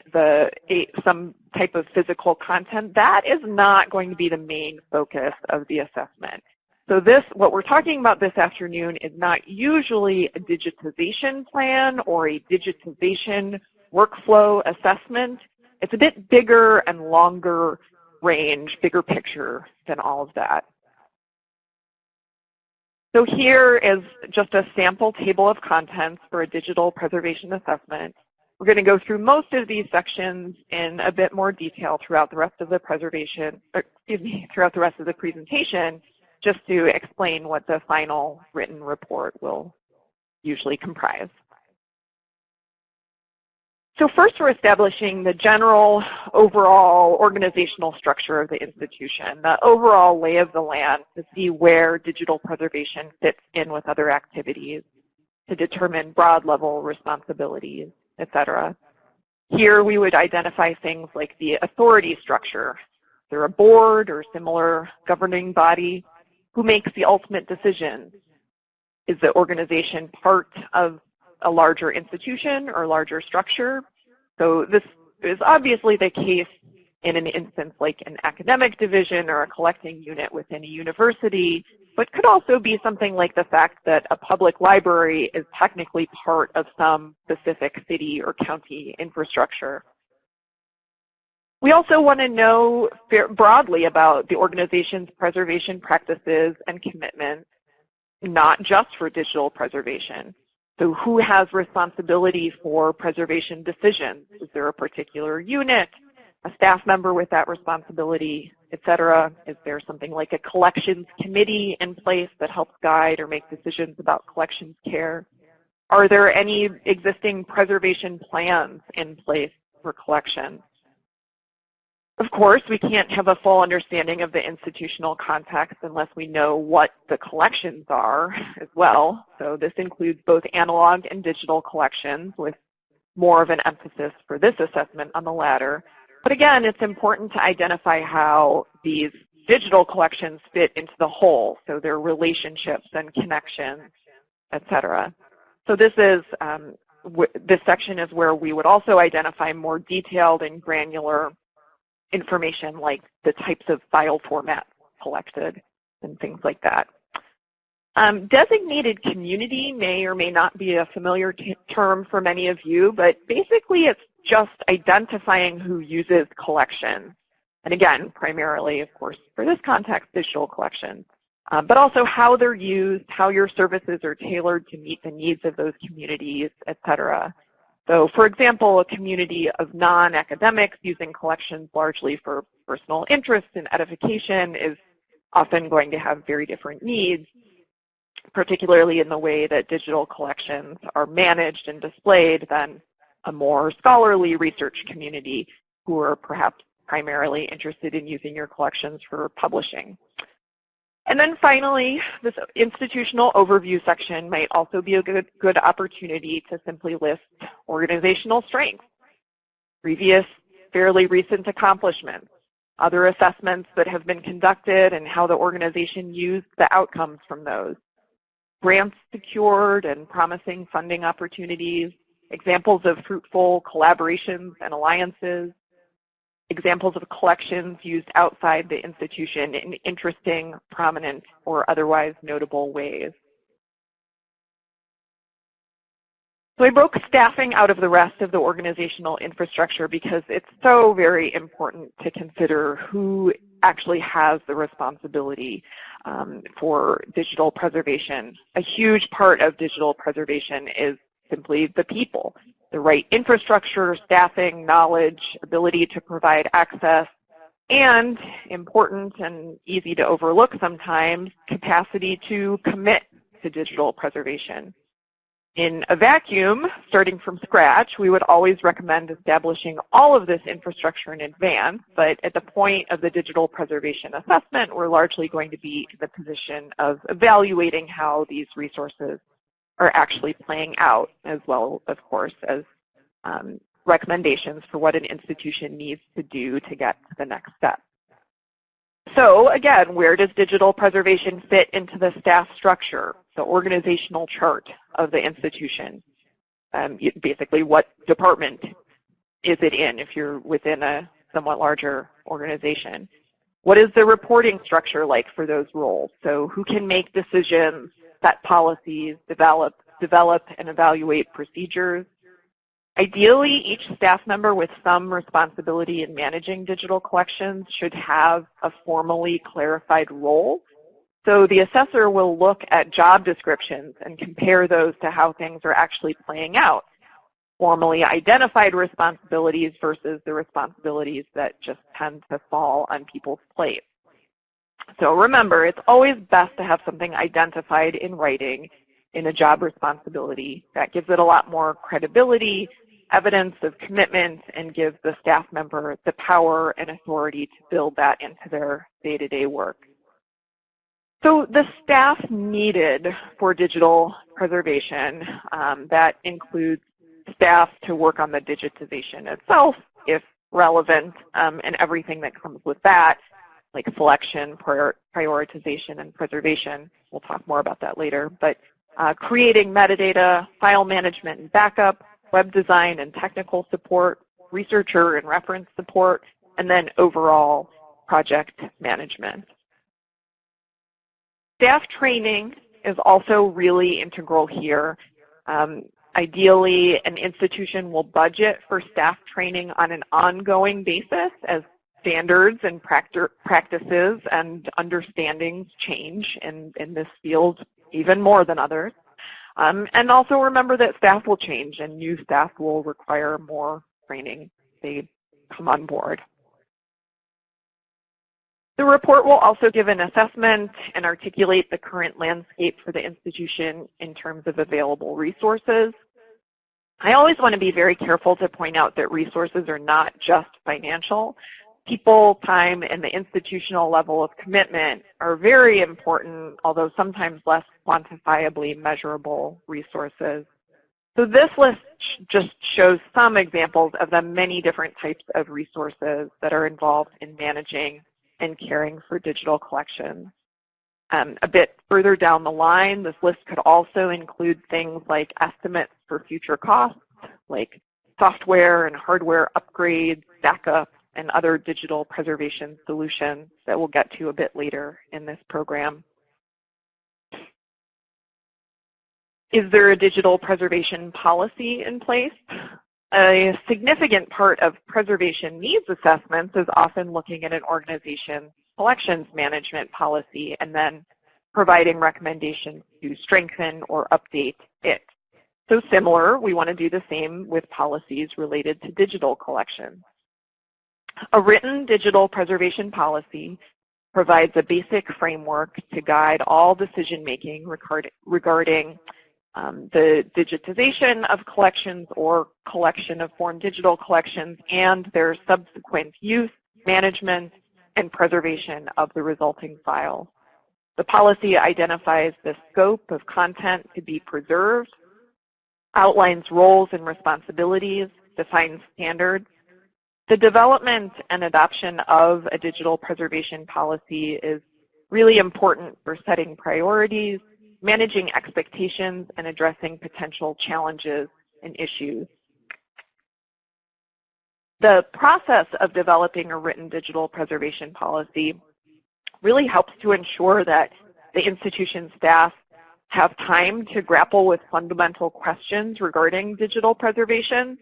S3: some type of physical content, that is not going to be the main focus of the assessment. So what we're talking about this afternoon is not usually a digitization plan or a digitization workflow assessment. It's a bit bigger and longer range, bigger picture than all of that. So here is just a sample table of contents for a digital preservation assessment. We're going to go through most of these sections in a bit more detail throughout the rest of the throughout the rest of the presentation, just to explain what the final written report will usually comprise. So first we're establishing the general overall organizational structure of the institution, the overall lay of the land to see where digital preservation fits in with other activities, to determine broad level responsibilities, etc. Here we would identify things like the authority structure. Is there a board or similar governing body? Who makes the ultimate decision? Is the organization part of a larger institution or larger structure? So this is obviously the case in an instance like an academic division or a collecting unit within a university, but could also be something like the fact that a public library is technically part of some specific city or county infrastructure. We also want to know broadly about the organization's preservation practices and commitments, not just for digital preservation. So who has responsibility for preservation decisions? Is there a particular unit, a staff member with that responsibility, etc.? Is there something like a collections committee in place that helps guide or make decisions about collections care? Are there any existing preservation plans in place for collections? Of course, we can't have a full understanding of the institutional context unless we know what the collections are as well. So this includes both analog and digital collections, with more of an emphasis for this assessment on the latter. But again, it's important to identify how these digital collections fit into the whole, so their relationships and connections, etc. So this section is where we would also identify more detailed and granular information like the types of file formats collected and things like that. Designated community may or may not be a familiar term for many of you, but basically it's just identifying who uses collections. And again, primarily, of course, for this context, digital collections, but also how they're used, how your services are tailored to meet the needs of those communities, et cetera. So, for example, a community of non-academics using collections largely for personal interest and edification is often going to have very different needs, particularly in the way that digital collections are managed and displayed than a more scholarly research community who are perhaps primarily interested in using your collections for publishing. And then finally, this institutional overview section might also be a good opportunity to simply list organizational strengths, previous fairly recent accomplishments, other assessments that have been conducted and how the organization used the outcomes from those, grants secured and promising funding opportunities, examples of fruitful collaborations and alliances, examples of collections used outside the institution in interesting, prominent, or otherwise notable ways. So I broke staffing out of the rest of the organizational infrastructure because it's so very important to consider who actually has the responsibility for digital preservation. A huge part of digital preservation is simply the people. The right infrastructure, staffing, knowledge, ability to provide access, and important and easy to overlook sometimes, capacity to commit to digital preservation. In a vacuum, starting from scratch, we would always recommend establishing all of this infrastructure in advance, but at the point of the digital preservation assessment, we're largely going to be in the position of evaluating how these resources are actually playing out, as well, of course, as recommendations for what an institution needs to do to get to the next step. So again, where does digital preservation fit into the staff structure, the organizational chart of the institution? Basically, what department is it in if you're within a somewhat larger organization? What is the reporting structure like for those roles? So who can make decisions, set policies, develop and evaluate procedures? Ideally, each staff member with some responsibility in managing digital collections should have a formally clarified role. So the assessor will look at job descriptions and compare those to how things are actually playing out. Formally identified responsibilities versus the responsibilities that just tend to fall on people's plates. So remember, it's always best to have something identified in writing in a job responsibility. That gives it a lot more credibility, evidence of commitment, and gives the staff member the power and authority to build that into their day-to-day work. So the staff needed for digital preservation, that includes staff to work on the digitization itself, if relevant, and everything that comes with that, like selection, prioritization, and preservation. We'll talk more about that later. But creating metadata, file management and backup, web design and technical support, researcher and reference support, and then overall project management. Staff training is also really integral here. Ideally, an institution will budget for staff training on an ongoing basis as standards and practices and understandings change in this field even more than others. And also remember that staff will change and new staff will require more training. They come on board. The report will also give an assessment and articulate the current landscape for the institution in terms of available resources. I always want to be very careful to point out that resources are not just financial. People, time, and the institutional level of commitment are very important, although sometimes less quantifiably measurable resources. So this list just shows some examples of the many different types of resources that are involved in managing and caring for digital collections. A bit further down the line, this list could also include things like estimates for future costs, like software and hardware upgrades, backup, and other digital preservation solutions that we'll get to a bit later in this program. Is there a digital preservation policy in place? A significant part of preservation needs assessments is often looking at an organization's collections management policy and then providing recommendations to strengthen or update it. So similar, we want to do the same with policies related to digital collections. A written digital preservation policy provides a basic framework to guide all decision-making regarding the digitization of collections or collection of foreign digital collections and their subsequent use, management, and preservation of the resulting files. The policy identifies the scope of content to be preserved, outlines roles and responsibilities, defines standards. The development and adoption of a digital preservation policy is really important for setting priorities, managing expectations, and addressing potential challenges and issues. The process of developing a written digital preservation policy really helps to ensure that the institution staff have time to grapple with fundamental questions regarding digital preservation,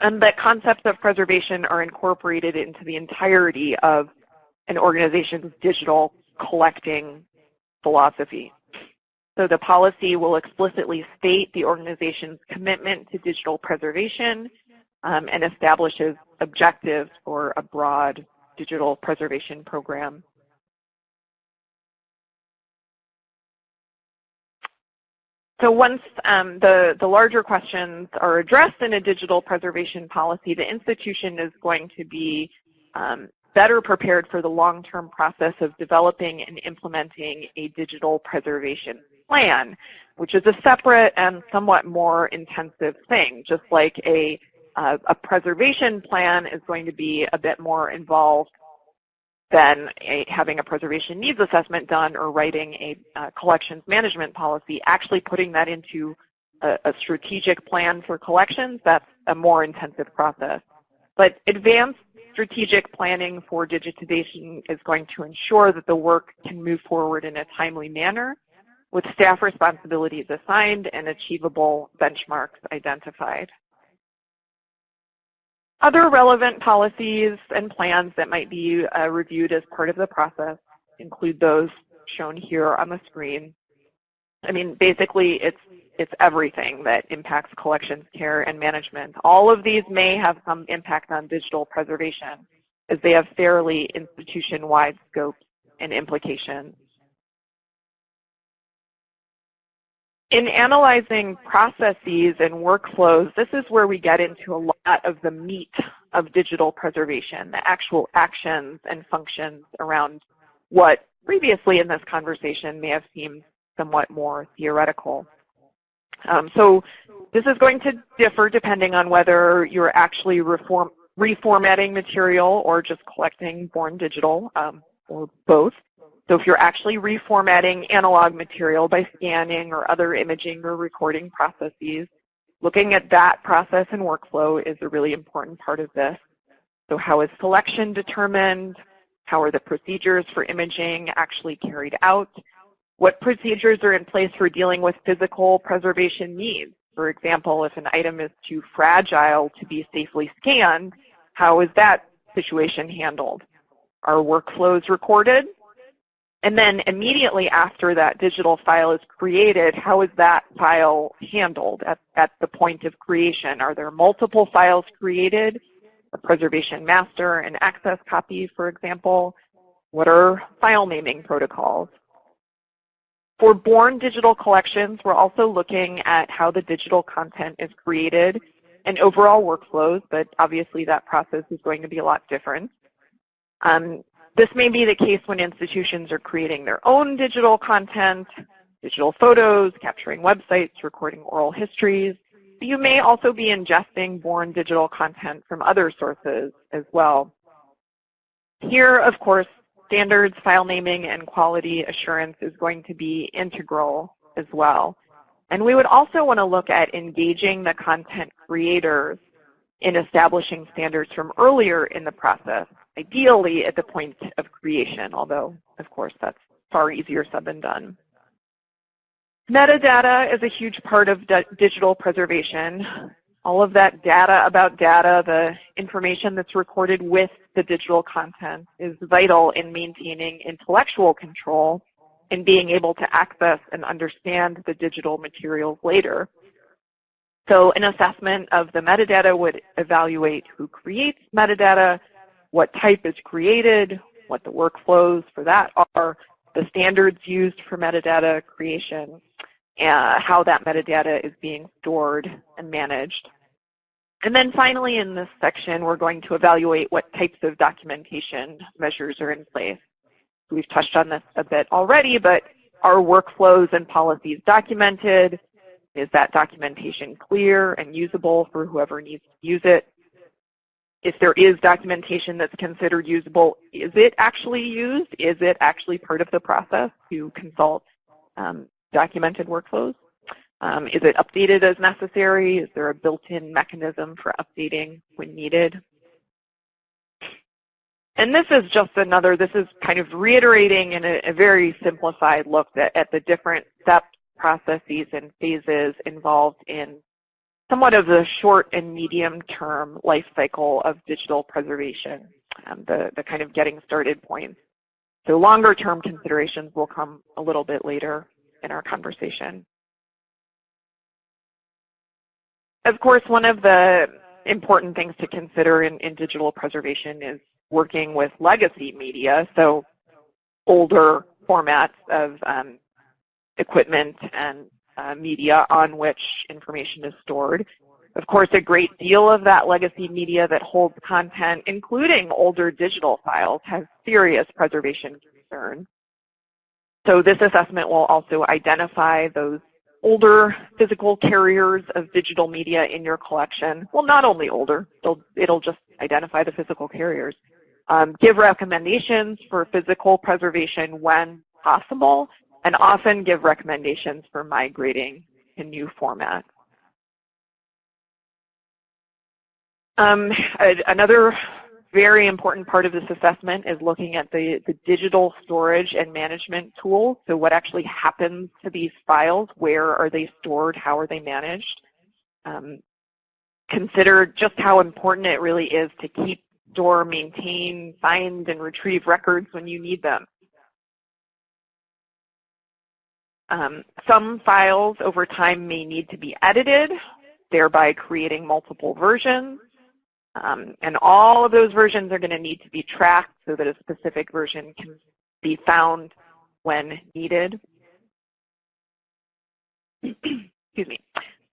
S3: and that concepts of preservation are incorporated into the entirety of an organization's digital collecting philosophy. So the policy will explicitly state the organization's commitment to digital preservation and establishes objectives for a broad digital preservation program. So once the larger questions are addressed in a digital preservation policy, the institution is going to be better prepared for the long-term process of developing and implementing a digital preservation plan, which is a separate and somewhat more intensive thing. Just like a preservation plan is going to be a bit more involved than having a preservation needs assessment done or writing a collections management policy, actually putting that into a strategic plan for collections, that's a more intensive process. But advanced strategic planning for digitization is going to ensure that the work can move forward in a timely manner with staff responsibilities assigned and achievable benchmarks identified. Other relevant policies and plans that might be reviewed as part of the process include those shown here on the screen. I mean, basically, it's everything that impacts collections care and management. All of these may have some impact on digital preservation as they have fairly institution-wide scopes and implications. In analyzing processes and workflows, this is where we get into a lot of the meat of digital preservation, the actual actions and functions around what previously in this conversation may have seemed somewhat more theoretical. So this is going to differ depending on whether you're actually reformatting material or just collecting born digital, or both. So if you're actually reformatting analog material by scanning or other imaging or recording processes, looking at that process and workflow is a really important part of this. So how is selection determined? How are the procedures for imaging actually carried out? What procedures are in place for dealing with physical preservation needs? For example, if an item is too fragile to be safely scanned, how is that situation handled? Are workflows recorded? And then immediately after that digital file is created, how is that file handled at the point of creation? Are there multiple files created? A preservation master and access copy, for example? What are file naming protocols? For born digital collections, we're also looking at how the digital content is created and overall workflows, but obviously that process is going to be a lot different. This may be the case when institutions are creating their own digital content, digital photos, capturing websites, recording oral histories. You may also be ingesting born digital content from other sources as well. Here, of course, standards, file naming, and quality assurance is going to be integral as well. And we would also want to look at engaging the content creators in establishing standards from earlier in the process, ideally at the point of creation, although, of course, that's far easier said than done. Metadata is a huge part of digital preservation. All of that data about data, the information that's recorded with the digital content, is vital in maintaining intellectual control and being able to access and understand the digital materials later. So an assessment of the metadata would evaluate who creates metadata, what type is created, what the workflows for that are, the standards used for metadata creation, and how that metadata is being stored and managed. And then finally in this section, we're going to evaluate what types of documentation measures are in place. We've touched on this a bit already, but are workflows and policies documented? Is that documentation clear and usable for whoever needs to use it? If there is documentation that's considered usable, is it actually used? Is it actually part of the process to consult documented workflows? Is it updated as necessary? Is there a built-in mechanism for updating when needed? And this is just another, this is kind of reiterating in a very simplified look at the different steps, processes, and phases involved in somewhat of the short and medium-term life cycle of digital preservation, the kind of getting started points. So longer-term considerations will come a little bit later in our conversation. Of course, one of the important things to consider in digital preservation is working with legacy media, so older formats of equipment and media on which information is stored. Of course, a great deal of that legacy media that holds content, including older digital files, has serious preservation concerns. So this assessment will also identify those older physical carriers of digital media in your collection. Well, not only older, it'll just identify the physical carriers. Give recommendations for physical preservation when possible, and often give recommendations for migrating to new formats. Another very important part of this assessment is looking at the digital storage and management tools. So what actually happens to these files? Where are they stored? How are they managed? Consider just how important it really is to keep, store, maintain, find, and retrieve records when you need them. Some files over time may need to be edited, thereby creating multiple versions. And all of those versions are going to need to be tracked so that a specific version can be found when needed. Excuse me.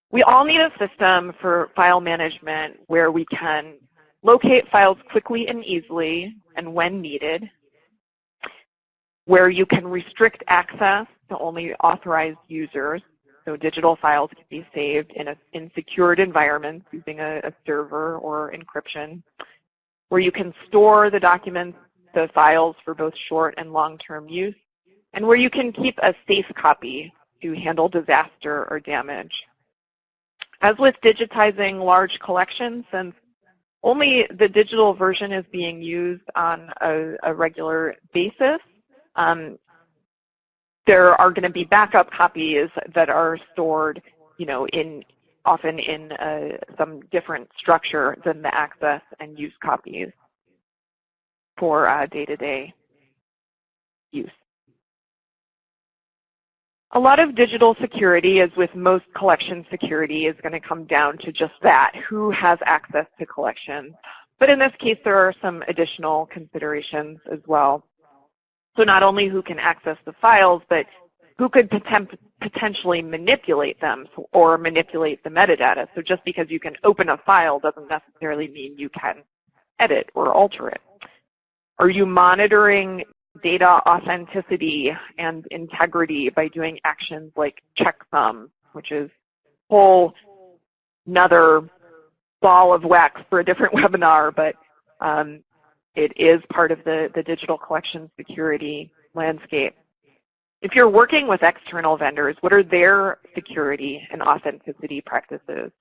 S3: We all need a system for file management where we can locate files quickly and easily and when needed, where you can restrict access to only authorized users. So digital files can be saved in secured environments using a server or encryption, where you can store the documents, the files for both short and long-term use, and where you can keep a safe copy to handle disaster or damage. As with digitizing large collections, since only the digital version is being used on a regular basis, there are going to be backup copies that are stored, often in some different structure than the access and use copies for day-to-day use. A lot of digital security, as with most collection security, is going to come down to just that, who has access to collections. But in this case, there are some additional considerations as well. So not only who can access the files, but who could potentially manipulate them or manipulate the metadata. So just because you can open a file doesn't necessarily mean you can edit or alter it. Are you monitoring data authenticity and integrity by doing actions like checksum, which is a whole another ball of wax for a different webinar, but it is part of the digital collection security landscape. If you're working with external vendors, what are their security and authenticity practices?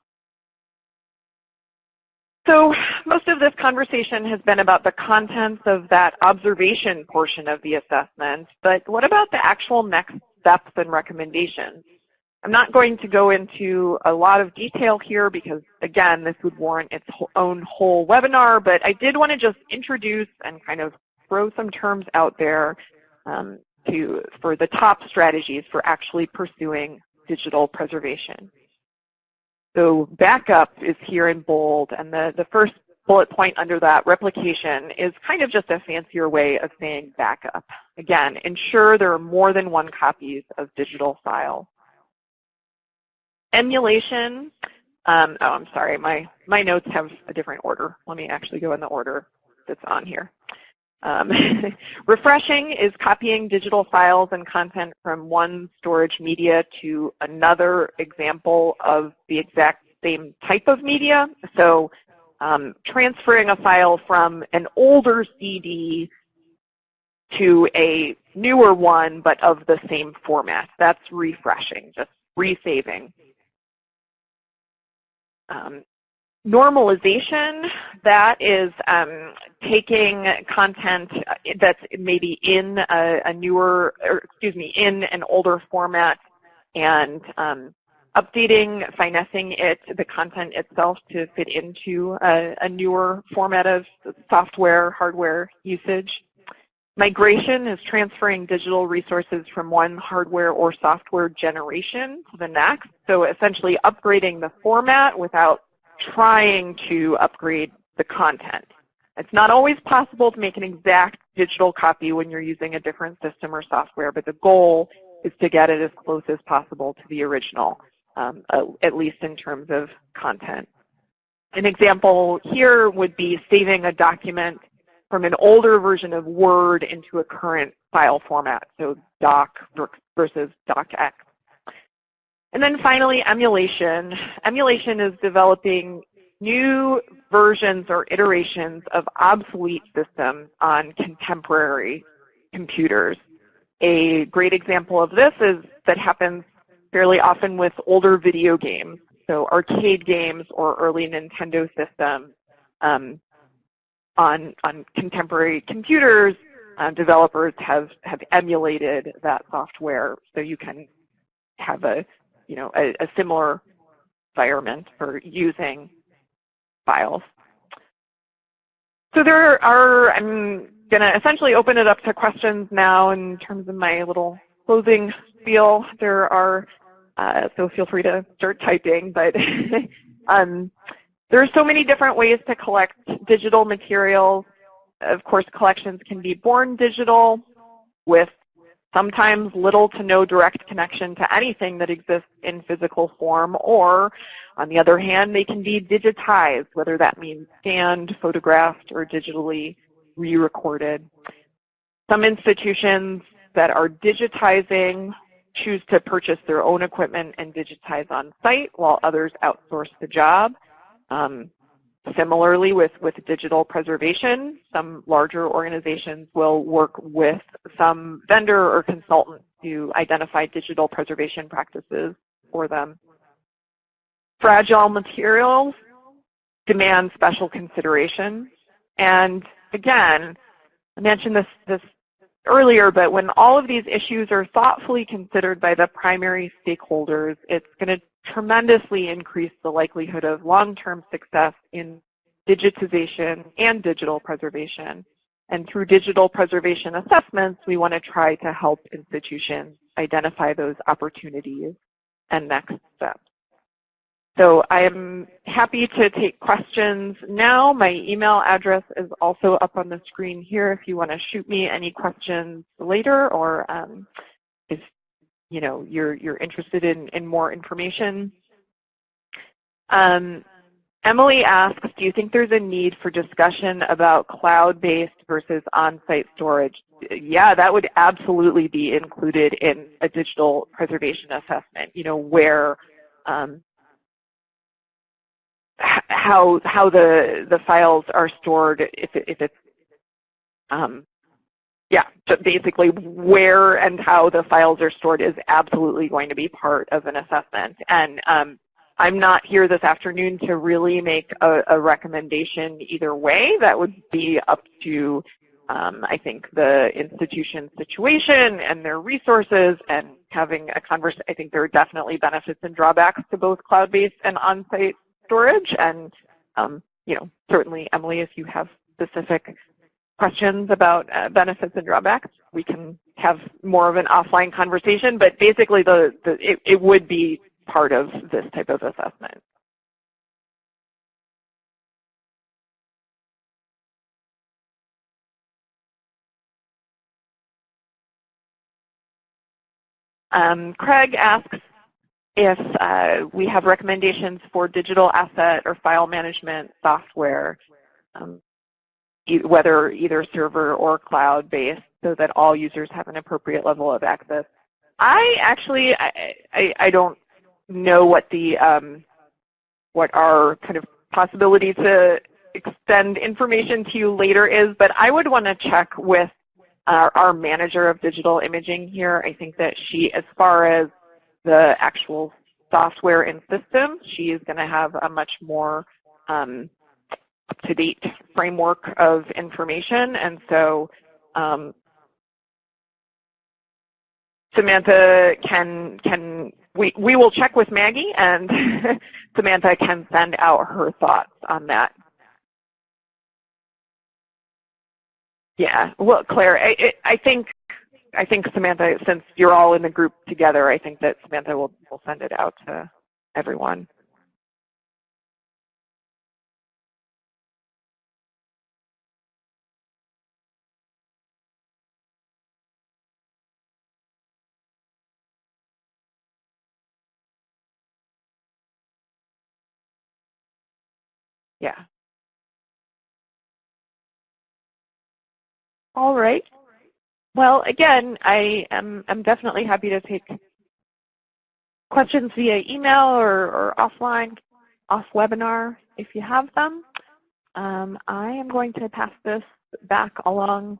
S3: So most of this conversation has been about the contents of that observation portion of the assessment, but what about the actual next steps and recommendations? I'm not going to go into a lot of detail here because, again, this would warrant its own whole webinar, but I did want to just introduce and kind of throw some terms out there for the top strategies for actually pursuing digital preservation. So backup is here in bold, and the first bullet point under that, replication, is kind of just a fancier way of saying backup. Again, ensure there are more than one copies of digital files. Emulation, I'm sorry, my notes have a different order. Let me actually go in the order that's on here. Refreshing is copying digital files and content from one storage media to another example of the exact same type of media. So transferring a file from an older CD to a newer one but of the same format. That's refreshing, just resaving. Normalization, that is taking content that's maybe in a newer, or excuse me, in an older format and updating, finessing it, the content itself to fit into a newer format of software, hardware usage. Migration is transferring digital resources from one hardware or software generation to the next. So essentially upgrading the format without trying to upgrade the content. It's not always possible to make an exact digital copy when you're using a different system or software, but the goal is to get it as close as possible to the original, at least in terms of content. An example here would be saving a document from an older version of Word into a current file format, so doc versus docx. And then finally, emulation. Emulation is developing new versions or iterations of obsolete systems on contemporary computers. A great example of this is that happens fairly often with older video games, so arcade games or early Nintendo systems. on contemporary computers, developers have emulated that software, so you can have a similar environment for using files. So I'm going to essentially open it up to questions now in terms of my little closing spiel. There are, so feel free to start typing, but there are so many different ways to collect digital materials. Of course, collections can be born digital with sometimes little to no direct connection to anything that exists in physical form, or on the other hand, they can be digitized, whether that means scanned, photographed, or digitally re-recorded. Some institutions that are digitizing choose to purchase their own equipment and digitize on site, while others outsource the job. Similarly, with digital preservation, some larger organizations will work with some vendor or consultant to identify digital preservation practices for them. Fragile materials demand special consideration. And again, I mentioned this earlier, but when all of these issues are thoughtfully considered by the primary stakeholders, it's going to tremendously increase the likelihood of long-term success in digitization and digital preservation. And through digital preservation assessments, we want to try to help institutions identify those opportunities and next steps. So I am happy to take questions now. My email address is also up on the screen here if you want to shoot me any questions later, or if you're interested in more information. Emily asks, do you think there's a need for discussion about cloud-based versus on-site storage? Yeah, that would absolutely be included in a digital preservation assessment, where how the files are stored, if it's so basically where and how the files are stored is absolutely going to be part of an assessment. And I'm not here this afternoon to really make a recommendation either way. That would be up to, I think, the institution's situation and their resources and having a conversation. I think there are definitely benefits and drawbacks to both cloud-based and on-site storage. And, certainly, Emily, if you have specific questions about benefits and drawbacks, we can have more of an offline conversation. But basically, it would be part of this type of assessment. Craig asks if we have recommendations for digital asset or file management software, whether either server or cloud-based, so that all users have an appropriate level of access. I don't know what what our kind of possibility to extend information to you later is, but I would want to check with our manager of digital imaging here. I think that she, as far as the actual software and systems, she is going to have a much more up-to-date framework of information. And so Samantha we will check with Maggie, and Samantha can send out her thoughts on that. Yeah, well, Claire, I think Samantha, since you're all in the group together, I think that Samantha will send it out to everyone. Yeah. All right. Well, again, I'm definitely happy to take questions via email or offline, off webinar if you have them. I am going to pass this back along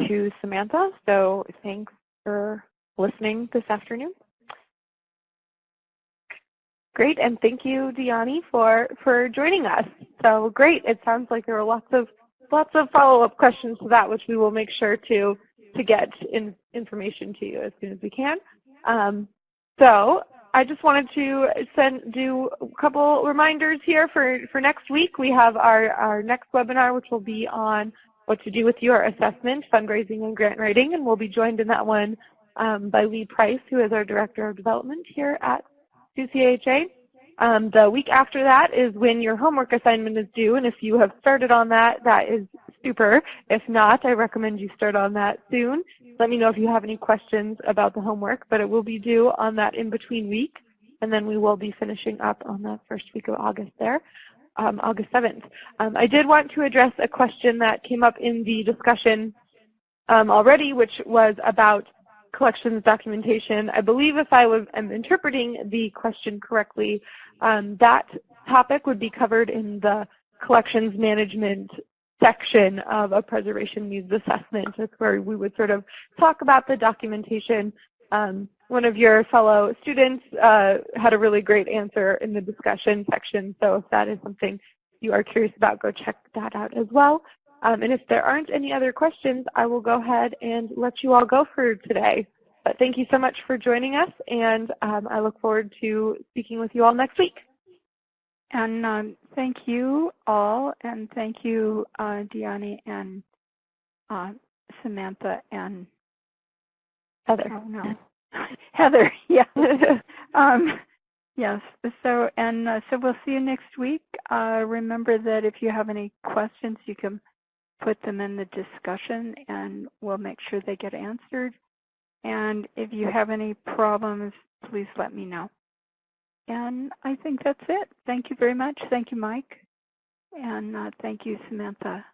S3: to Samantha. So thanks for listening this afternoon. Great, and thank you, Dyani, for joining us. So great. It sounds like there are lots of lots of follow-up questions to that, which we will make sure to get information to you as soon as we can. So I just wanted to do a couple reminders here for next week. We have our next webinar, which will be on what to do with your assessment, fundraising, and grant writing, and we'll be joined in that one by Lee Price, who is our Director of Development here at CCAHA. The week after that is when your homework assignment is due, and if you have started on that, that is super. If not, I recommend you start on that soon. Let me know if you have any questions about the homework, but it will be due on that in-between week, and then we will be finishing up on that first week of August there, August 7th. I did want to address a question that came up in the discussion already, which was about collections documentation. I believe if I am interpreting the question correctly, that topic would be covered in the collections management section of a preservation needs assessment. That's where we would sort of talk about the documentation. One of your fellow students had a really great answer in the discussion section, so if that is something you are curious about, go check that out as well. And if there aren't any other questions, I will go ahead and let you all go for today. But thank you so much for joining us, and I look forward to speaking with you all next week.
S2: And thank you all, and thank you, Dyani and Samantha and
S1: Heather.
S2: Oh, no. Heather, yeah. Yes, so we'll see you next week. Remember that if you have any questions, you can put them in the discussion, and we'll make sure they get answered. And if you have any problems, please let me know. And I think that's it. Thank you very much. Thank you, Mike. And thank you, Samantha.